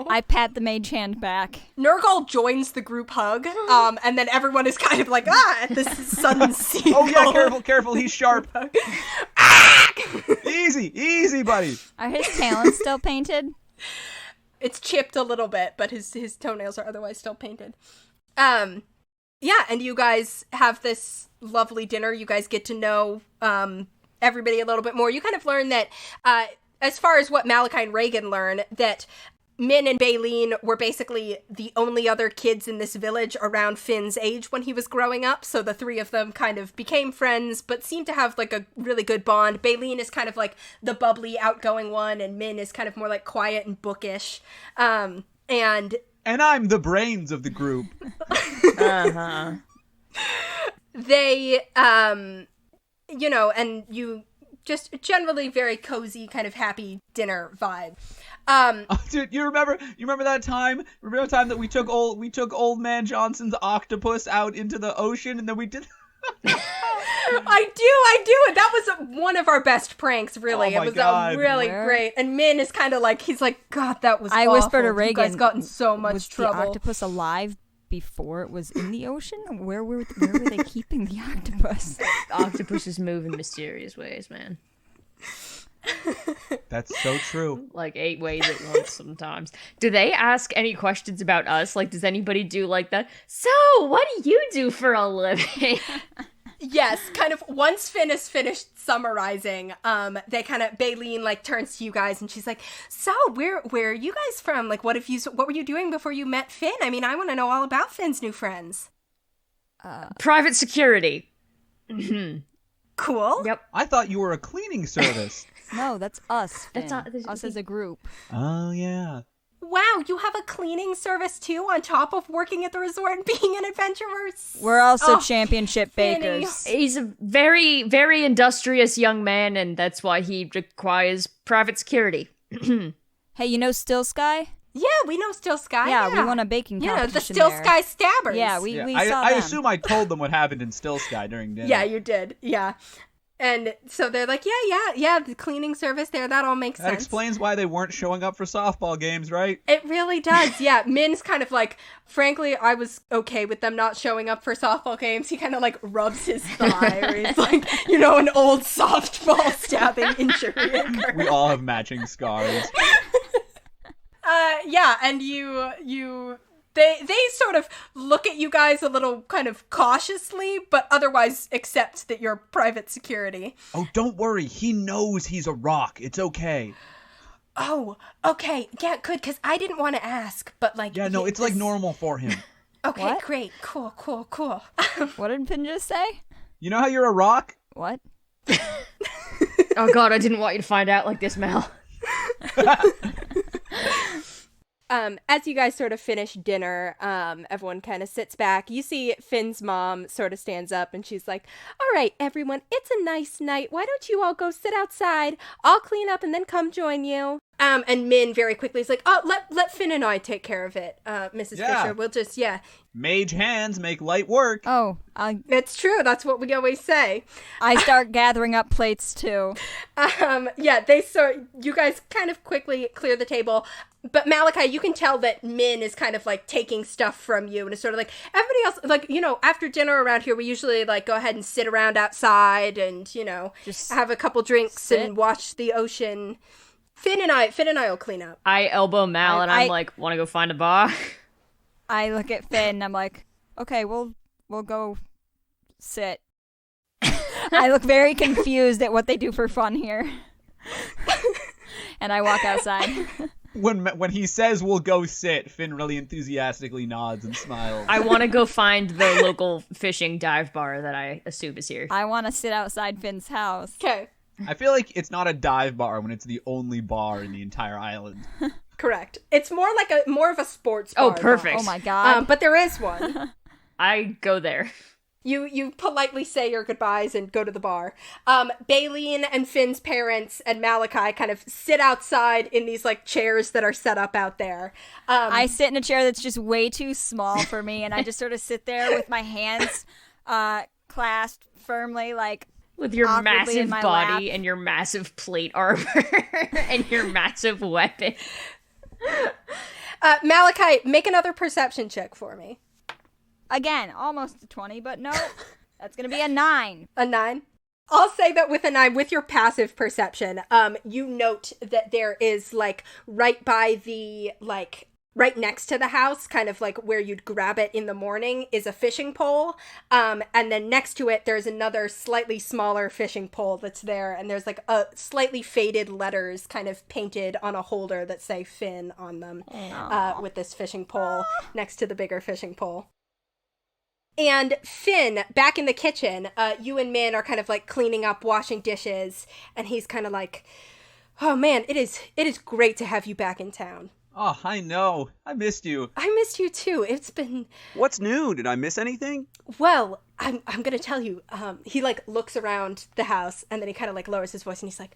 I pat the mage hand back. Nurgle joins the group hug, and then everyone is kind of like, at this sudden scene. Oh yeah, careful, he's sharp. Easy, buddy. Are his talons still painted? It's chipped a little bit, but his toenails are otherwise still painted. Yeah, and you guys have this lovely dinner. You guys get to know everybody a little bit more. You kind of learn that, as far as what Malachi and Regin learn, that Min and Baleen were basically the only other kids in this village around Finn's age when he was growing up, so the three of them kind of became friends, but seemed to have, like, a really good bond. Baleen is kind of, like, the bubbly, outgoing one, and Min is kind of more, like, quiet and bookish. And I'm the brains of the group. Uh-huh. They, you know, and you just generally very cozy, kind of happy dinner vibe. Dude, you remember that time? Remember the time that we took old man Johnson's octopus out into the ocean, and then we did. I do. That was one of our best pranks. Really, Oh my it was God. really great. And Min is kind of like, he's like, God, that was. I awful. whispered to Regin, You guys got in so much was trouble. the octopus alive before it was in the ocean? Where were they keeping the octopus? Octopuses move in mysterious ways, man. That's so true. Like 8 ways at once sometimes. Do they ask any questions about us? Like, does anybody do like that? So, what do you do for a living? Yes, kind of once Finn is finished summarizing, they kind of, Baleen like turns to you guys and she's like, so where are you guys from? Like, what were you doing before you met Finn? I mean, I want to know all about Finn's new friends. Private security. Cool. Yep. I thought you were a cleaning service. No, that's us. That's Finn. not- us as a group. Oh yeah. Wow, you have a cleaning service too on top of working at the resort and being an adventurer? We're also Oh, championship Finny. bakers. He's a very, very industrious young man, and that's why he requires private security. Hey, you know Still Sky? Yeah, we know Still Sky. Yeah, we won a baking You know, the competition Still there. Sky Stabbers. Yeah, we saw I them. assume I told them what happened in Still Sky during dinner. Yeah, you did. Yeah. And so they're like, yeah, the cleaning service there, that all makes That sense. explains why they weren't showing up for softball games, right? It really does, yeah. Min's kind of like, frankly, I was okay with them not showing up for softball games. He kind of like rubs his thigh, or he's like, you know, an old softball stabbing injury occurred. We all have matching scars. Yeah, and they sort of look at you guys a little kind of cautiously, but otherwise accept that you're private security. Oh, don't worry. He knows he's a rock. It's okay. Oh, okay. Yeah, good, because I didn't want to ask, but like... Yeah, no, it's like normal for him. Okay, What? great. Cool. What did Finn just say? You know how you're a rock? What? Oh god, I didn't want you to find out like this, Mel. As you guys sort of finish dinner, everyone kind of sits back. You see Finn's mom sort of stands up and she's like, all right, everyone, it's a nice night. Why don't you all go sit outside? I'll clean up and then come join you. And Min very quickly is like, oh, let Finn and I take care of it, Mrs. Fisher. We'll just, Mage hands make light work. Oh, It's true. That's what we always say. I start gathering up plates too. You guys kind of quickly clear the table. But Malachi, you can tell that Min is kind of like taking stuff from you and it's sort of like everybody else, like, you know, after dinner around here, we usually like go ahead and sit around outside and, you know, just have a couple drinks and watch the ocean. Finn and I will clean up. I elbow Mal and I'm like, want to go find a bar? I look at Finn and I'm like, okay, we'll go sit. I look very confused at what they do for fun here. And I walk outside. When he says we'll go sit, Finn really enthusiastically nods and smiles. I want to go find the local fishing dive bar that I assume is here. I want to sit outside Finn's house. Okay. I feel like it's not a dive bar when it's the only bar in the entire island. Correct. It's more of a sports bar. Oh, perfect. Oh my god. But there is one. I go there. You politely say your goodbyes and go to the bar. Baleen and Finn's parents and Malachi kind of sit outside in these like chairs that are set up out there. I sit in a chair that's just way too small for me, and I just sort of sit there with my hands clasped firmly, like with your awkwardly in massive my body lap. and your massive plate armor and your massive weapon. Malachi, make another perception check for me. Again, almost a 20, but no, that's gonna be a 9. A 9? I'll say that with a 9, with your passive perception, you note that there is, like, right by the, like, right next to the house, kind of like where you'd grab it in the morning, is a fishing pole. And then next to it, there's another slightly smaller fishing pole that's there. And there's like a slightly faded letters kind of painted on a holder that say Finn on them with this fishing pole next to the bigger fishing pole. And Finn, back in the kitchen, you and Min are kind of like cleaning up, washing dishes. And he's kind of like, oh man, it is great to have you back in town. Oh, I know. I missed you. I missed you too. It's been... What's new? Did I miss anything? Well, I'm gonna tell you. He like looks around the house and then he kind of like lowers his voice and he's like,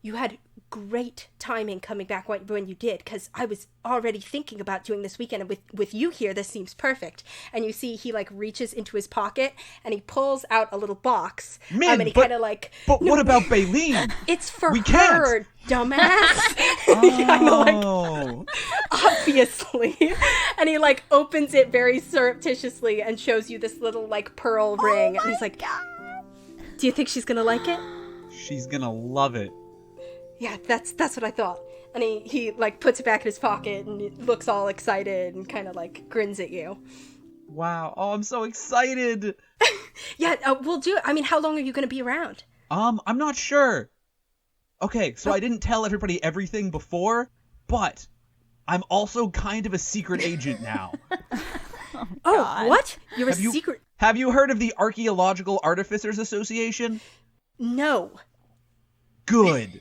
you had great timing coming back when you did, because I was already thinking about doing this weekend, and with you here, this seems perfect. And you see he like reaches into his pocket and he pulls out a little box. Man, and he kind of like... But what about Baleen? It's for We her, can't. dumbass. He kind of like... Obviously. And he like opens it very surreptitiously and shows you this little like pearl ring. And he's like, God. do you think she's gonna like it? She's gonna love it. Yeah, that's what I thought. And he like puts it back in his pocket and he looks all excited and kind of like grins at you. Wow. Oh, I'm so excited. Yeah, we'll do it. I mean, how long are you gonna be around? I'm not sure. Okay, so I didn't tell everybody everything before, but I'm also kind of a secret agent now. Oh, what? You're a secret... Have you heard of the Archaeological Artificers Association? No. Good.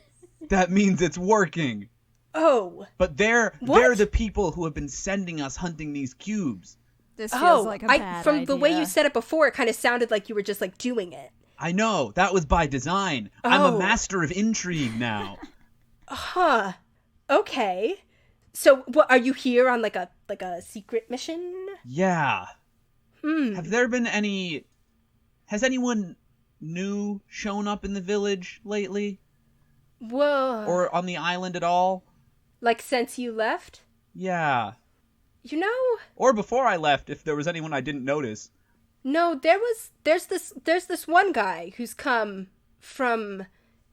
That means it's working. Oh. But they're the people who have been sending us hunting these cubes. This feels like a bad from idea. the way you said it before, it kind of sounded like you were just like doing it. I know, that was by design. I'm a master of intrigue now. Huh. Okay. So, what, are you here on like a secret mission? Yeah. Has anyone new shown up in the village lately? Whoa. Or on the island at all? Like since you left? Yeah. You know? Or before I left, if there was anyone I didn't notice. No, there's this one guy who's come from,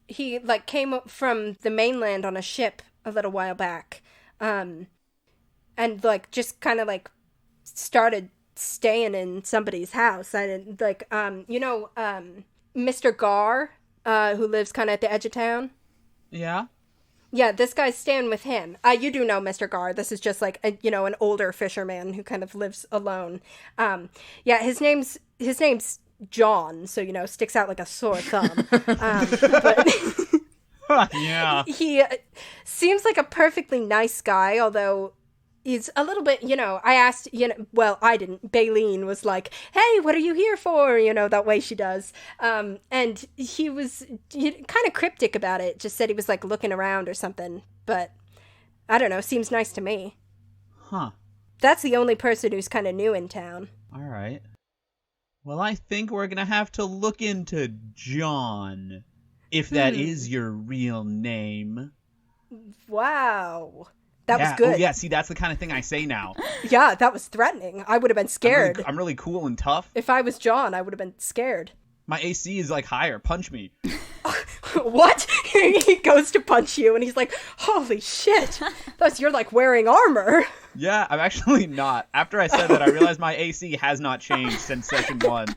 he like came up from the mainland on a ship a little while back. And like just kind of like started staying in somebody's house. And like, Mr. Gar, who lives kind of at the edge of town. Yeah? Yeah, this guy's staying with him. You do know Mr. Gar. This is just like an older fisherman who kind of lives alone. Yeah, his name's John, so sticks out like a sore thumb. But Yeah. he seems like a perfectly nice guy, although he's a little bit, I asked, I didn't. Baleen was like, hey, what are you here for? That way she does. And he was kind of cryptic about it. Just said he was like looking around or something. But I don't know. Seems nice to me. Huh. That's the only person who's kind of new in town. All right. Well, I think we're going to have to look into John, if that is your real name. Wow. That was Oh, good. yeah, see, that's the kind of thing I say now. Yeah, that was threatening. I would have been scared. I'm really cool and tough. If I was John, I would have been scared. My AC is, like, higher. Punch me. What? He goes to punch you, and he's like, holy shit. Thus, you're, like, wearing armor. Yeah, I'm actually not. After I said that, I realized my AC has not changed since session 1. So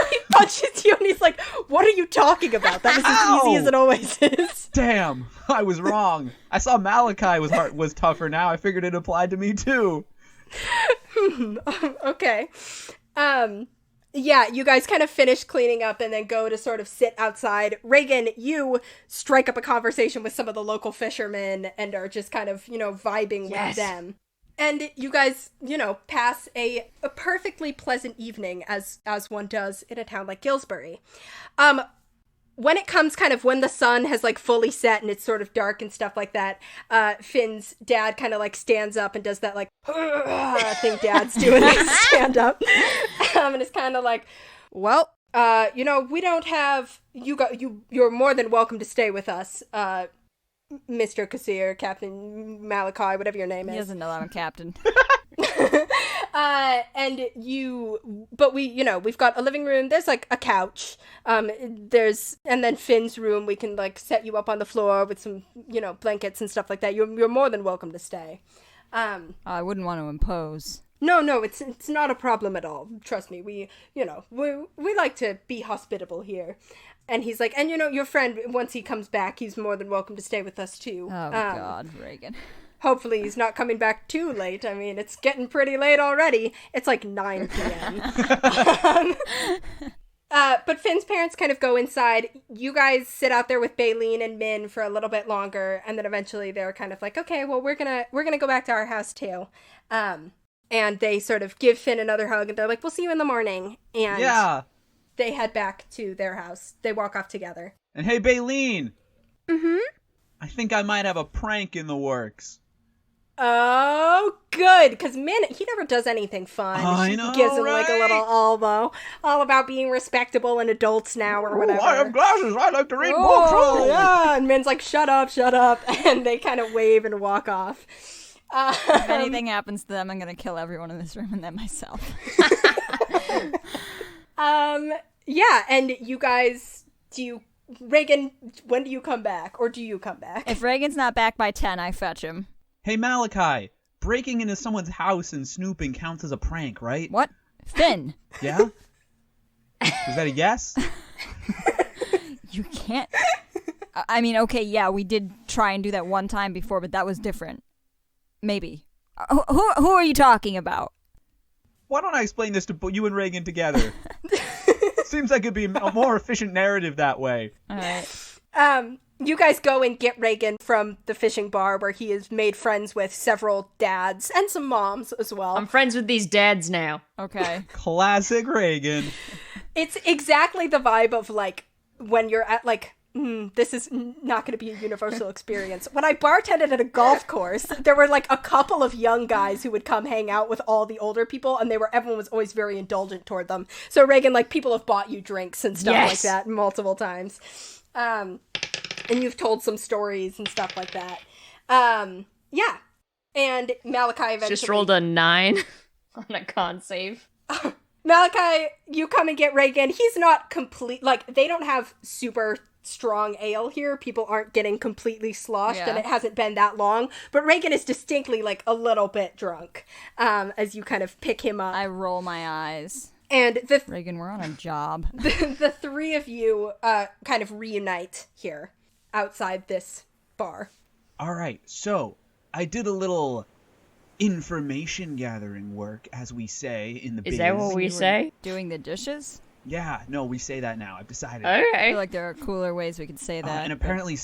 he punches you, and he's like, what are you talking about? That was as easy as it always is. Damn, I was wrong. I saw Malachi was tougher now. I figured it applied to me, too. Okay. Yeah, you guys kind of finish cleaning up and then go to sort of sit outside. Regin, you strike up a conversation with some of the local fishermen and are just kind of, vibing with them. And you guys, pass a perfectly pleasant evening as one does in a town like Gillsbury. When it comes when the sun has like fully set and it's sort of dark and stuff like that, Finn's dad kind of like stands up and does that like thing dads do when they stand up. And it's kind of like, well, we don't have, you're more than welcome to stay with us, Mr. Kassir, Captain Malachi, whatever your name is. He doesn't know I'm a captain. But we've got a living room. There's like a couch. And then Finn's room. We can like set you up on the floor with some, blankets and stuff like that. You're more than welcome to stay. I wouldn't want to impose. No, it's not a problem at all. Trust me. We like to be hospitable here. And he's like, and your friend, once he comes back, he's more than welcome to stay with us too. Oh God, Regin. Hopefully he's not coming back too late. I mean, it's getting pretty late already. It's like 9 p.m. But Finn's parents kind of go inside. You guys sit out there with Baleen and Min for a little bit longer, and then eventually they're kind of like, okay, well, we're gonna go back to our house too. And they sort of give Finn another hug, and they're like, we'll see you in the morning. And Yeah. they head back to their house. They walk off together. And hey, Baleen. Mm-hmm. I think I might have a prank in the works. Oh, good, because Min, he never does anything fun. I She know, gives him like a right? little elbow, all about being respectable and adults now or whatever. I have glasses. I like to read books. Oh, yeah, and Min's like, shut up, and they kind of wave and walk off. If anything happens to them, I'm gonna kill everyone in this room and then myself. Yeah, and you guys, Regin, when do you come back, or do you come back? If Regin's not back by 10, I fetch him. Hey, Malachi. Breaking into someone's house and snooping counts as a prank, right? What? Finn! Yeah? Is that a yes? You can't... I mean, okay, yeah, we did try and do that one time before, but that was different. Maybe. Who are you talking about? Why don't I explain this to you and Regin together? Seems like it'd be a more efficient narrative that way. All right. You guys go and get Regin from the fishing bar where he has made friends with several dads and some moms as well. I'm friends with these dads now. Okay. Classic Regin. It's exactly the vibe of like when you're at like, this is not going to be a universal experience. When I bartended at a golf course, there were like a couple of young guys who would come hang out with all the older people, and everyone was always very indulgent toward them. So Regin, like, people have bought you drinks and stuff like that multiple times. And you've told some stories and stuff like that. Yeah. And Malachi eventually... Just rolled a 9 on a con save. Malachi, you come and get Regin. He's not complete... Like, they don't have super strong ale here. People aren't getting completely sloshed, and it hasn't been that long. But Regin is distinctly, like, a little bit drunk as you kind of pick him up. I roll my eyes. And Regin, we're on a job. The three of you kind of reunite here. outside this bar. All right, so I did a little information gathering work, as we say in the biz. Is that what we say? Doing the dishes? Yeah, no, we say that now. I've decided. I Okay. feel like there are cooler ways we could say that. And apparently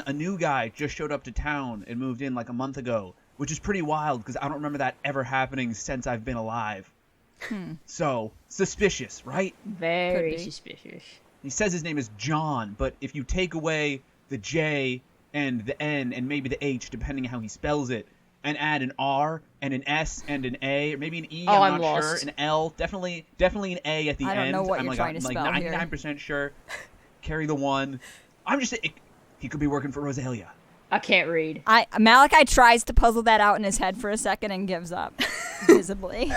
a new guy just showed up to town and moved in like a month ago, which is pretty wild because I don't remember that ever happening since I've been alive. So, suspicious, right? Very Could be. suspicious. He says his name is John, but if you take away the J and the N and maybe the H, depending how he spells it, and add an R and an S and an A, or maybe an E, I'm not lost. sure, an L, definitely an A at the I end. don't know what I'm you're like, trying to spell here. 99% sure. Carry the 1. I'm just saying, he could be working for Rosalia. I can't read. Malachi tries to puzzle that out in his head for a second and gives up, visibly.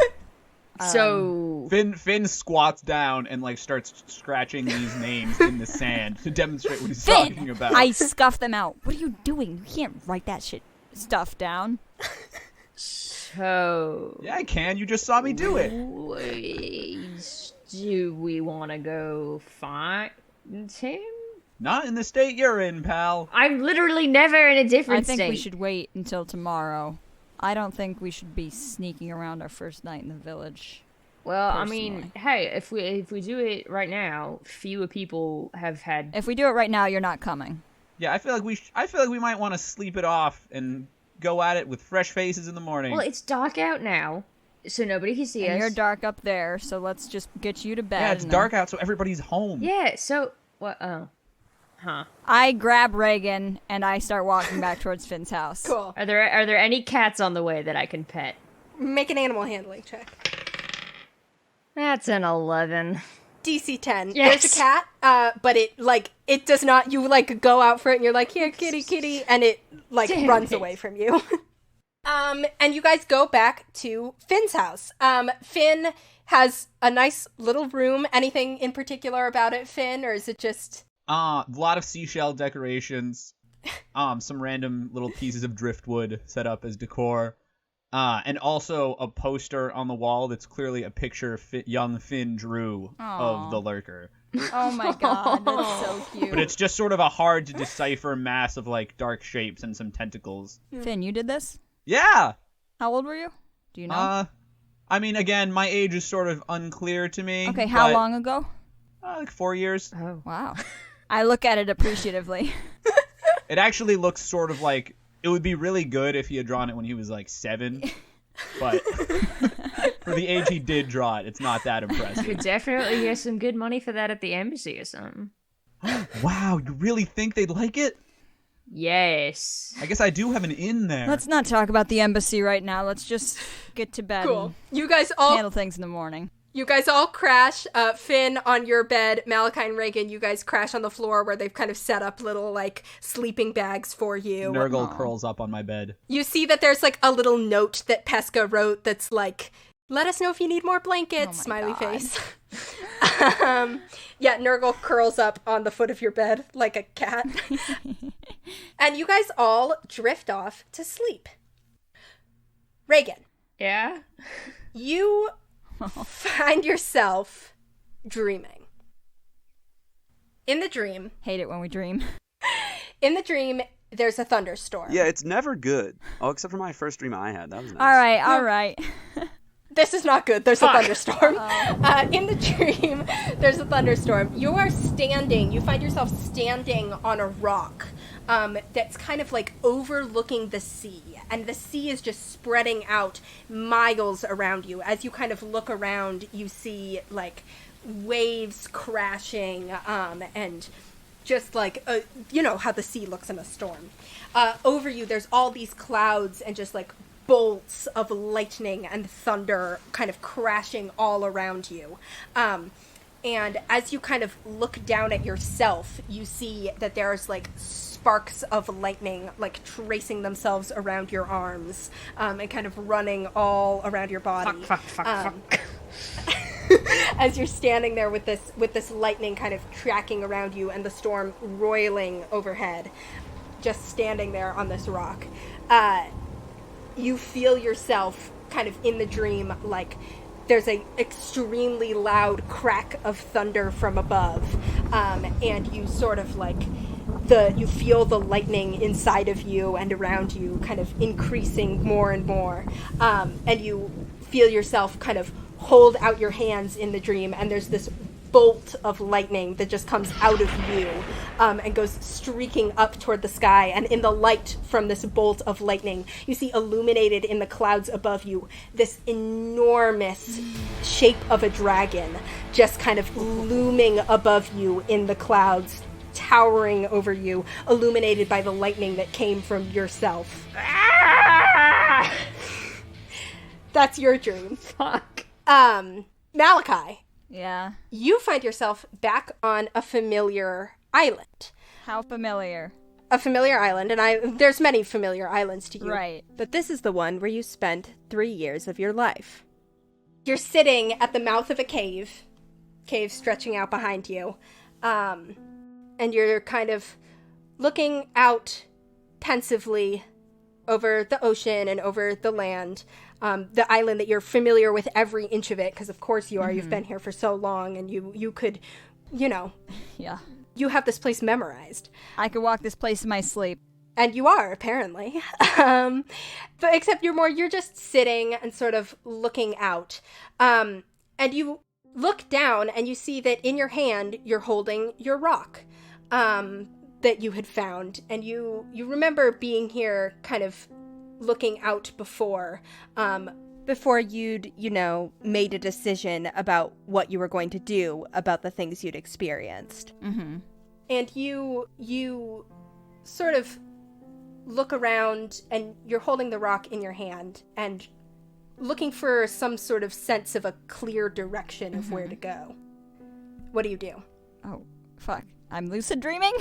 So Finn squats down and like starts scratching these names in the sand to demonstrate what he's Finn, talking about. I scuff them out. What are you doing? You can't write that stuff down. So Yeah, I can. You just saw me do it. do we want to go find him? Not in the state you're in, pal. I'm literally never in a different I think state. we should wait until tomorrow. I don't think we should be sneaking around our first night in the village. Well, I personally. mean, hey, if we do it right now, fewer people have had. If we do it right now, you're not coming. Yeah, I feel like we might want to sleep it off and go at it with fresh faces in the morning. Well, it's dark out now, so nobody can see And us. you're dark up there, so let's just get you to bed. yeah, it's and dark out, so everybody's home. Yeah. So what? Oh, huh. I grab Regin and I start walking back towards Finn's house. Cool. Are there any cats on the way that I can pet? Make an animal handling check. That's an 11. DC 10. Yes. There's a cat, but it does not, you go out for it and you're like, here, kitty, and it Damn runs it. away from you. And you guys go back to Finn's house. Finn has a nice little room. Anything in particular about it, Finn, or is it just... A lot of seashell decorations. Some random little pieces of driftwood set up as decor. And also a poster on the wall that's clearly a picture young Finn drew of the lurker. Oh my god, that's so cute. But it's just sort of a hard to decipher mass of dark shapes and some tentacles. Finn, you did this? Yeah. How old were you? Do you know? I mean, again, my age is sort of unclear to me. Okay, how but, long ago? like 4 years. Oh. Wow. I look at it appreciatively. It actually looks sort of like it would be really good if he had drawn it when he was 7. But for the age he did draw it, it's not that impressive. Could definitely get some good money for that at the embassy or something. Wow, you really think they'd like it? Yes. I guess I do have an in there. Let's not talk about the embassy right now. Let's just get to bed Cool. You guys all... and handle things in the morning. You guys all crash. Finn on your bed, Malachi and Regin, you guys crash on the floor where they've kind of set up little, sleeping bags for you. Nurgle curls up on my bed. You see that there's, a little note that Pesca wrote that's let us know if you need more blankets, Oh my smiley God. face. Yeah, Nurgle curls up on the foot of your bed like a cat. And you guys all drift off to sleep. Regin, Yeah? you find yourself dreaming. In the dream, Hate it when we dream. there's a thunderstorm. Yeah, it's never good. Oh, except for my first dream I had. That was nice. All right. This is not good. There's a Fuck. thunderstorm. In the dream, there's a thunderstorm. You find yourself standing on a rock that's kind of overlooking the sea. And the sea is just spreading out miles around you. As you kind of look around, you see waves crashing and just you know how the sea looks in a storm. Over you, there's all these clouds and just bolts of lightning and thunder kind of crashing all around you. And as you kind of look down at yourself, you see that there's sparks of lightning tracing themselves around your arms and kind of running all around your body. Fuck. As you're standing there with this lightning kind of tracking around you and the storm roiling overhead, just standing there on this rock. You feel yourself kind of in the dream there's a extremely loud crack of thunder from above, and you sort of you feel the lightning inside of you and around you kind of increasing more and more. And you feel yourself kind of hold out your hands in the dream, and there's this bolt of lightning that just comes out of you and goes streaking up toward the sky. And in the light from this bolt of lightning, you see illuminated in the clouds above you this enormous shape of a dragon just kind of looming above you in the clouds, towering over you, illuminated by the lightning that came from yourself. That's your dream. Fuck. Malachi. Yeah. You find yourself back on a familiar island. How familiar? A familiar island, and there's many familiar islands to you. Right. But this is the one where you spent 3 years of your life. You're sitting at the mouth of a cave stretching out behind you, and you're kind of looking out pensively over the ocean and over the land. The island that you're familiar with every inch of it, because of course you are. You've been here for so long, and you could, Yeah. You have this place memorized. I could walk this place in my sleep. And you are, apparently. But except you're just sitting and sort of looking out. And you look down and you see that in your hand you're holding your rock that you had found. And you remember being here kind of looking out before you'd, made a decision about what you were going to do about the things you'd experienced. Mm-hmm. And you sort of look around and you're holding the rock in your hand and looking for some sort of sense of a clear direction of where to go. What do you do? Oh, fuck. I'm lucid dreaming?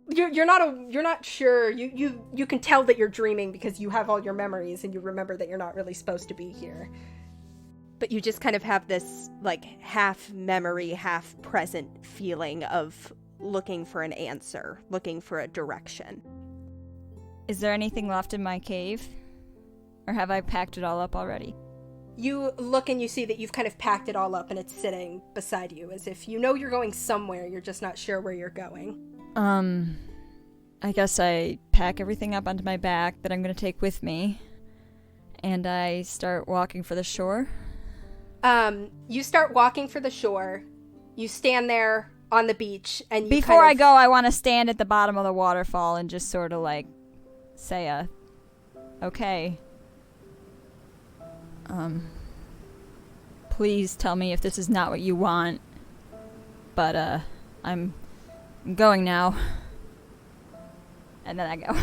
You're not sure. You can tell that you're dreaming because you have all your memories and you remember that you're not really supposed to be here. But you just kind of have this, like, half memory, half present feeling of looking for an answer, looking for a direction. Is there anything left in my cave? Or have I packed it all up already? You look and you see that you've kind of packed it all up and it's sitting beside you as if you know you're going somewhere, you're just not sure where you're going. I guess I pack everything up onto my back that I'm going to take with me, and I start walking for the shore. You start walking for the shore. You stand there on the beach, and you Before I go, I want to stand at the bottom of the waterfall and just sort of, like, say okay. Please tell me if this is not what you want. But, I'm going now. And then I go.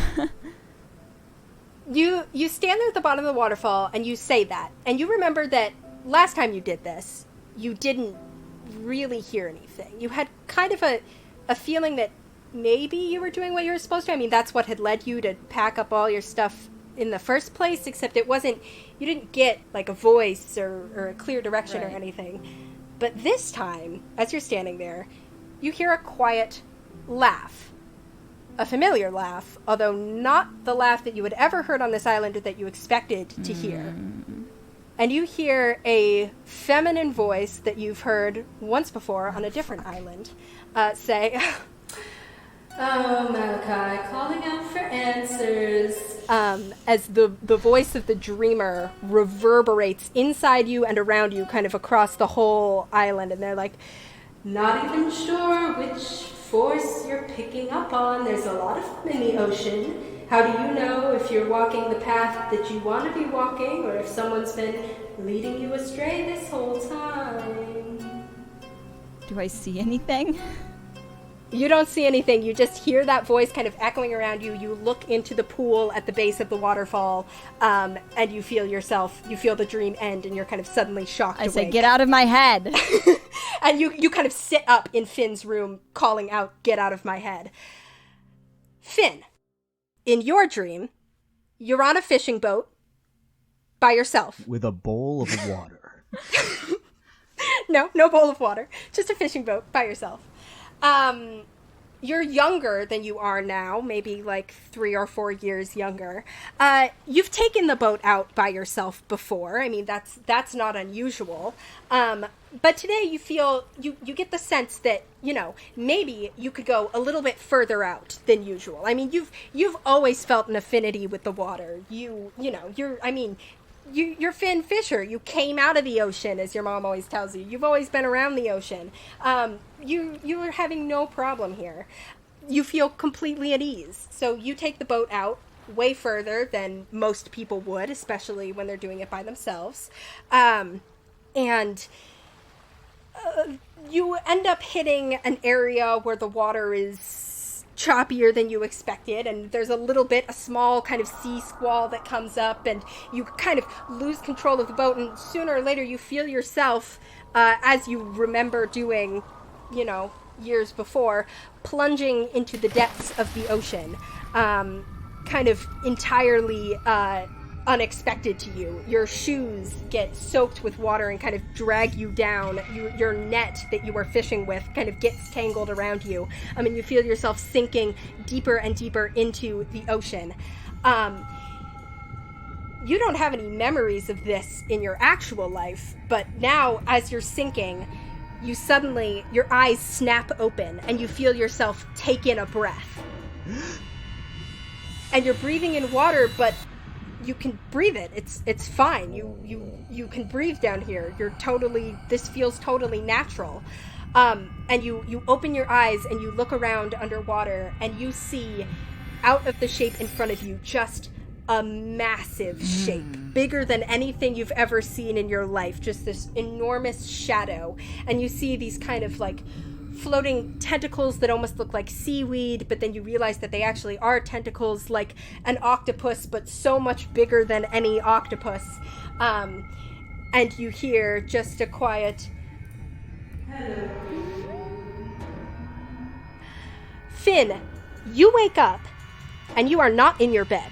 You stand there at the bottom of the waterfall, and you say that. And you remember that last time you did this, you didn't really hear anything. You had kind of a feeling that maybe you were doing what you were supposed to. I mean, that's what had led you to pack up all your stuff in the first place, except it wasn't, you didn't get, like, a voice or a clear direction or anything. But this time, as you're standing there, you hear a quiet laugh. A familiar laugh, although not the laugh that you had ever heard on this island or that you expected to hear. And you hear a feminine voice that you've heard once before on a different island say, "Oh, Malachi, calling out for answers." As the voice of the dreamer reverberates inside you and around you, kind of across the whole island. And they're like, "Not even sure which force you're picking up on. There's a lot of them in the ocean. How do you know if you're walking the path that you want to be walking or if someone's been leading you astray this whole time?" Do I see anything? You don't see anything. You just hear that voice kind of echoing around you. You look into the pool at the base of the waterfall, and you feel the dream end, and you're kind of suddenly shocked I awake. say, get out of my head. And you kind of sit up in Finn's room, calling out, "Get out of my head." Finn, in your dream, you're on a fishing boat by yourself. With a bowl of water. No bowl of water. Just a fishing boat by yourself. you're younger than you are now, maybe like 3 or 4 years younger. You've taken the boat out by yourself before. I mean, that's not unusual. But today you feel, you get the sense that, maybe you could go a little bit further out than usual. I mean, you've always felt an affinity with the water. You're Finn Fisher. You came out of the ocean, as your mom always tells you. You've always been around the ocean. You are having no problem here. You feel completely at ease. So you take the boat out way further than most people would, especially when they're doing it by themselves. You end up hitting an area where the water is choppier than you expected, and there's a small kind of sea squall that comes up, and you kind of lose control of the boat, and sooner or later you feel yourself, as you remember doing, years before, plunging into the depths of the ocean, kind of entirely unexpected to you. Your shoes get soaked with water and kind of drag you down. Your net that you were fishing with kind of gets tangled around you. You feel yourself sinking deeper and deeper into the ocean. You don't have any memories of this in your actual life, but now as you're sinking, your eyes snap open and you feel yourself take in a breath. And you're breathing in water, but you can breathe it. It's fine. You can breathe down here. This feels totally natural. And you open your eyes and you look around underwater and you see out of the shape in front of you just a massive shape, bigger than anything you've ever seen in your life, just this enormous shadow. And you see these kind of like floating tentacles that almost look like seaweed, but then you realize that they actually are tentacles like an octopus, but so much bigger than any octopus. And you hear just a quiet, "Hello." Finn, you wake up, and you are not in your bed.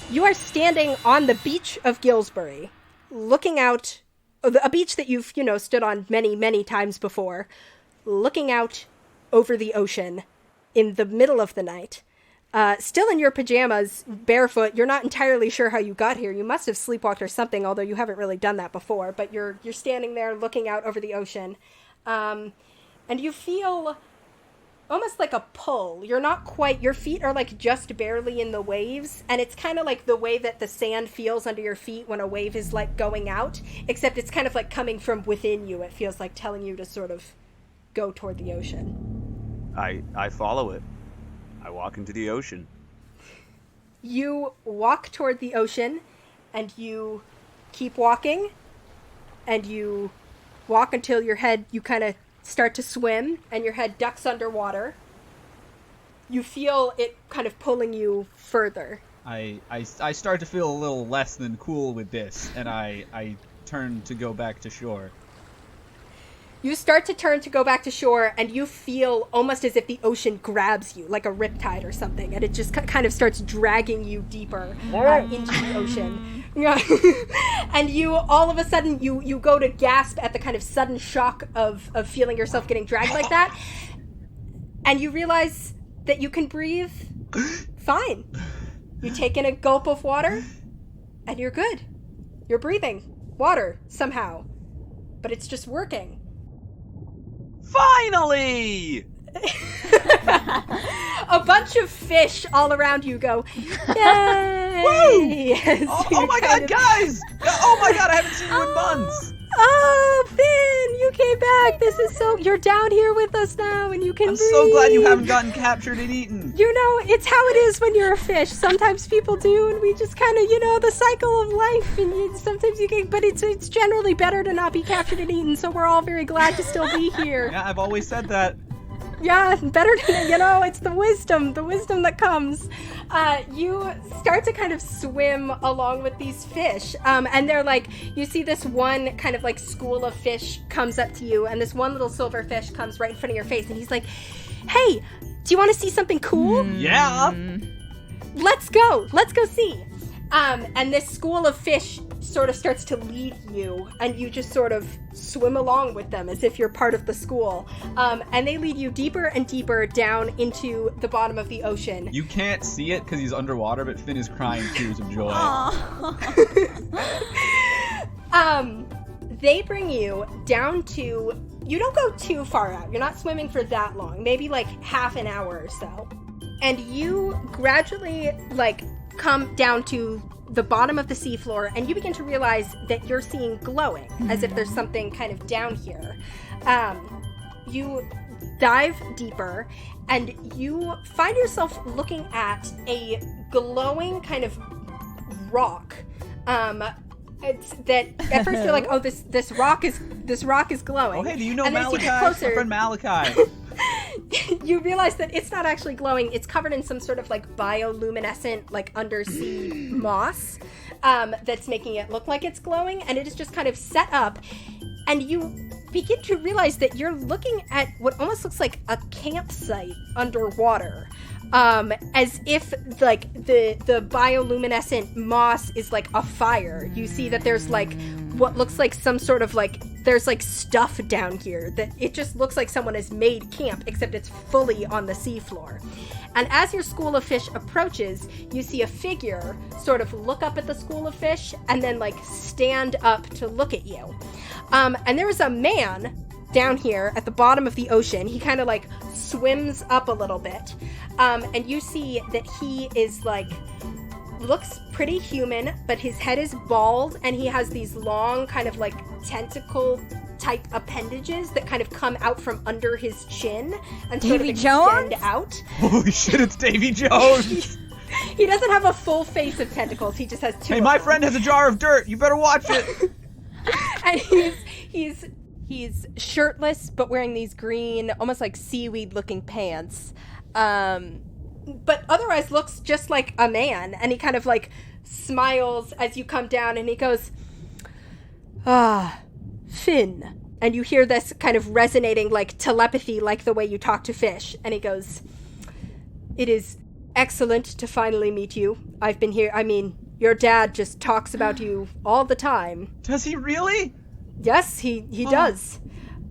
You are standing on the beach of Gillsbury, looking out, a beach that you've, stood on many, many times before, looking out over the ocean in the middle of the night. Still in your pajamas, barefoot. You're not entirely sure how you got here. You must have sleepwalked or something, although you haven't really done that before. But you're standing there looking out over the ocean. And you feel almost like a pull. You're not quite, your feet are like just barely in the waves, and it's kind of like the way that the sand feels under your feet when a wave is like going out, except it's kind of like coming from within you. It feels like telling you to sort of go toward the ocean. I follow it. I walk into the ocean. You walk toward the ocean, and you keep walking, and you walk until your head, you kind of start to swim, and your head ducks underwater. You feel it kind of pulling you further. I start to feel a little less than cool with this, and I turn to go back to shore. You start to turn to go back to shore, and you feel almost as if the ocean grabs you, like a riptide or something, and it just kind of starts dragging you deeper into the ocean. And you, all of a sudden, you go to gasp at the kind of sudden shock of feeling yourself getting dragged like that, and you realize that you can breathe fine. You take in a gulp of water, and you're good. You're breathing water somehow, but it's just working. Finally! A bunch of fish all around you go, yay! Woo! Oh my god, guys! Oh my god, I haven't seen you in months! Oh, Finn, you came back. This is so... You're down here with us now, and you can breathe. I'm so glad you haven't gotten captured and eaten. It's how it is when you're a fish. Sometimes people do, and we just kind of, the cycle of life, and sometimes you get... But it's generally better to not be captured and eaten, so we're all very glad to still be here. Yeah, I've always said that. Yeah, better to, it's the wisdom that comes. You start to kind of swim along with these fish, and they're like, you see this one kind of like school of fish comes up to you, and this one little silver fish comes right in front of your face, and he's like, hey, do you want to see something cool? Yeah. Let's go see. And this school of fish sort of starts to lead you, and you just sort of swim along with them as if you're part of the school. And they lead you deeper and deeper down into the bottom of the ocean. You can't see it because he's underwater, but Finn is crying tears of joy. They bring you down to... You don't go too far out. You're not swimming for that long. Maybe like half an hour or so. And you gradually, like, come down to the bottom of the seafloor, and you begin to realize that you're seeing glowing, as if there's something kind of down here. You dive deeper, and you find yourself looking at a glowing kind of rock. It's that at first you're like, oh, this rock is glowing. Oh, hey, do you know and then Malachi? as you get closer, My friend Malachi. you realize that it's not actually glowing. It's covered in some sort of like bioluminescent, like undersea moss that's making it look like it's glowing, and it is just kind of set up, and you begin to realize that you're looking at what almost looks like a campsite underwater. As if like the bioluminescent moss is like a fire. You see that there's like what looks like some sort of like there's like stuff down here that it just looks like someone has made camp, except it's fully on the seafloor. And as your school of fish approaches, you see a figure sort of look up at the school of fish and then like stand up to look at you. And there is a man down here at the bottom of the ocean. He kind of like swims up a little bit. And you see that he is like, looks pretty human, but his head is bald, and he has these long kind of like tentacle type appendages that kind of come out from under his chin and sort of extend out. Holy shit, it's Davy Jones! He doesn't have a full face of tentacles, he just has two. Hey, my friend has a jar of dirt, you better watch it! And he's shirtless, but wearing these green, almost like seaweed looking pants. But otherwise looks just like a man, and he kind of like smiles as you come down, and he goes, Finn. And you hear this kind of resonating like telepathy, like the way you talk to fish. And he goes, it is excellent to finally meet you. I've been here, your dad just talks about you all the time. Does he really? Yes, he does.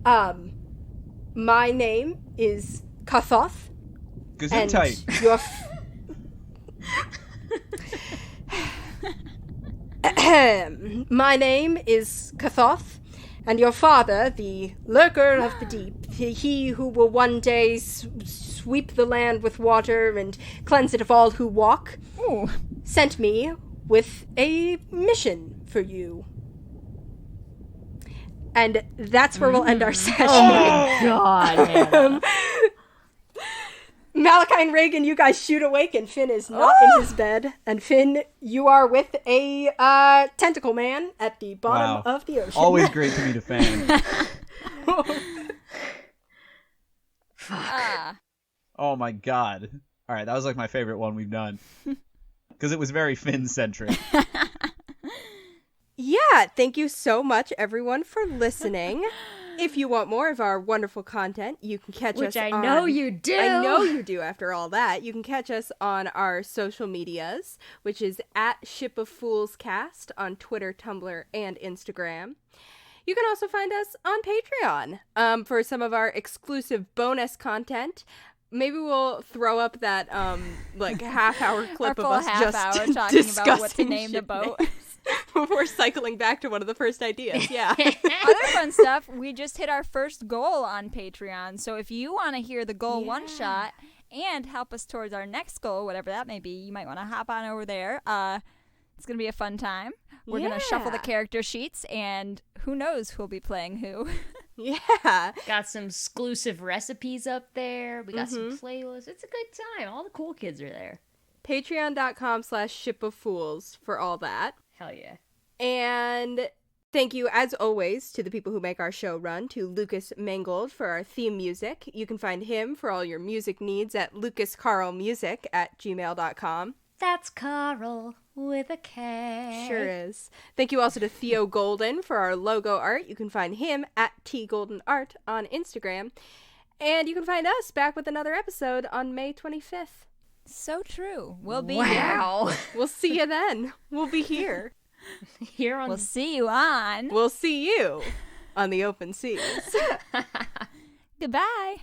My name is Kathoth. Gesundheit. My name is Kathoth, and your father, the lurker of the deep, he who will one day sweep the land with water and cleanse it of all who walk, sent me with a mission for you. And that's where we'll end our session. Oh, God. Malachi and Regin, you guys shoot awake, and Finn is not in his bed. And Finn, you are with a tentacle man at the bottom of the ocean. Always great to meet a fan. Fuck. Oh my god. Alright, that was like my favorite one we've done. Because it was very Finn-centric. Yeah, thank you so much, everyone, for listening. If you want more of our wonderful content, you can catch us on... Which I know you do! I know you do after all that. You can catch us on our social medias, which is at Ship of Fools Cast on Twitter, Tumblr, and Instagram. You can also find us on Patreon for some of our exclusive bonus content. Maybe we'll throw up that like half-hour clip of us just talking about what to name the boat. Before cycling back to one of the first ideas, yeah. Other fun stuff, we just hit our first goal on Patreon, so if you want to hear the goal one shot and help us towards our next goal, whatever that may be, you might want to hop on over there. It's going to be a fun time. We're going to shuffle the character sheets, and who knows who'll be playing who. Yeah. Got some exclusive recipes up there. We got some playlists. It's a good time. All the cool kids are there. Patreon.com/shipoffools for all that. Hell yeah. And thank you, as always, to the people who make our show run, to Lucas Mangold for our theme music. You can find him for all your music needs at lucascarlmusic@gmail.com. That's Carl with a K. Sure is. Thank you also to Theo Golden for our logo art. You can find him at tgoldenart on Instagram. And you can find us back with another episode on May 25th. So true. We'll be Wow. We'll see you then. We'll be here. Here here. on We'll see you on. We'll see you on the open seas. Goodbye.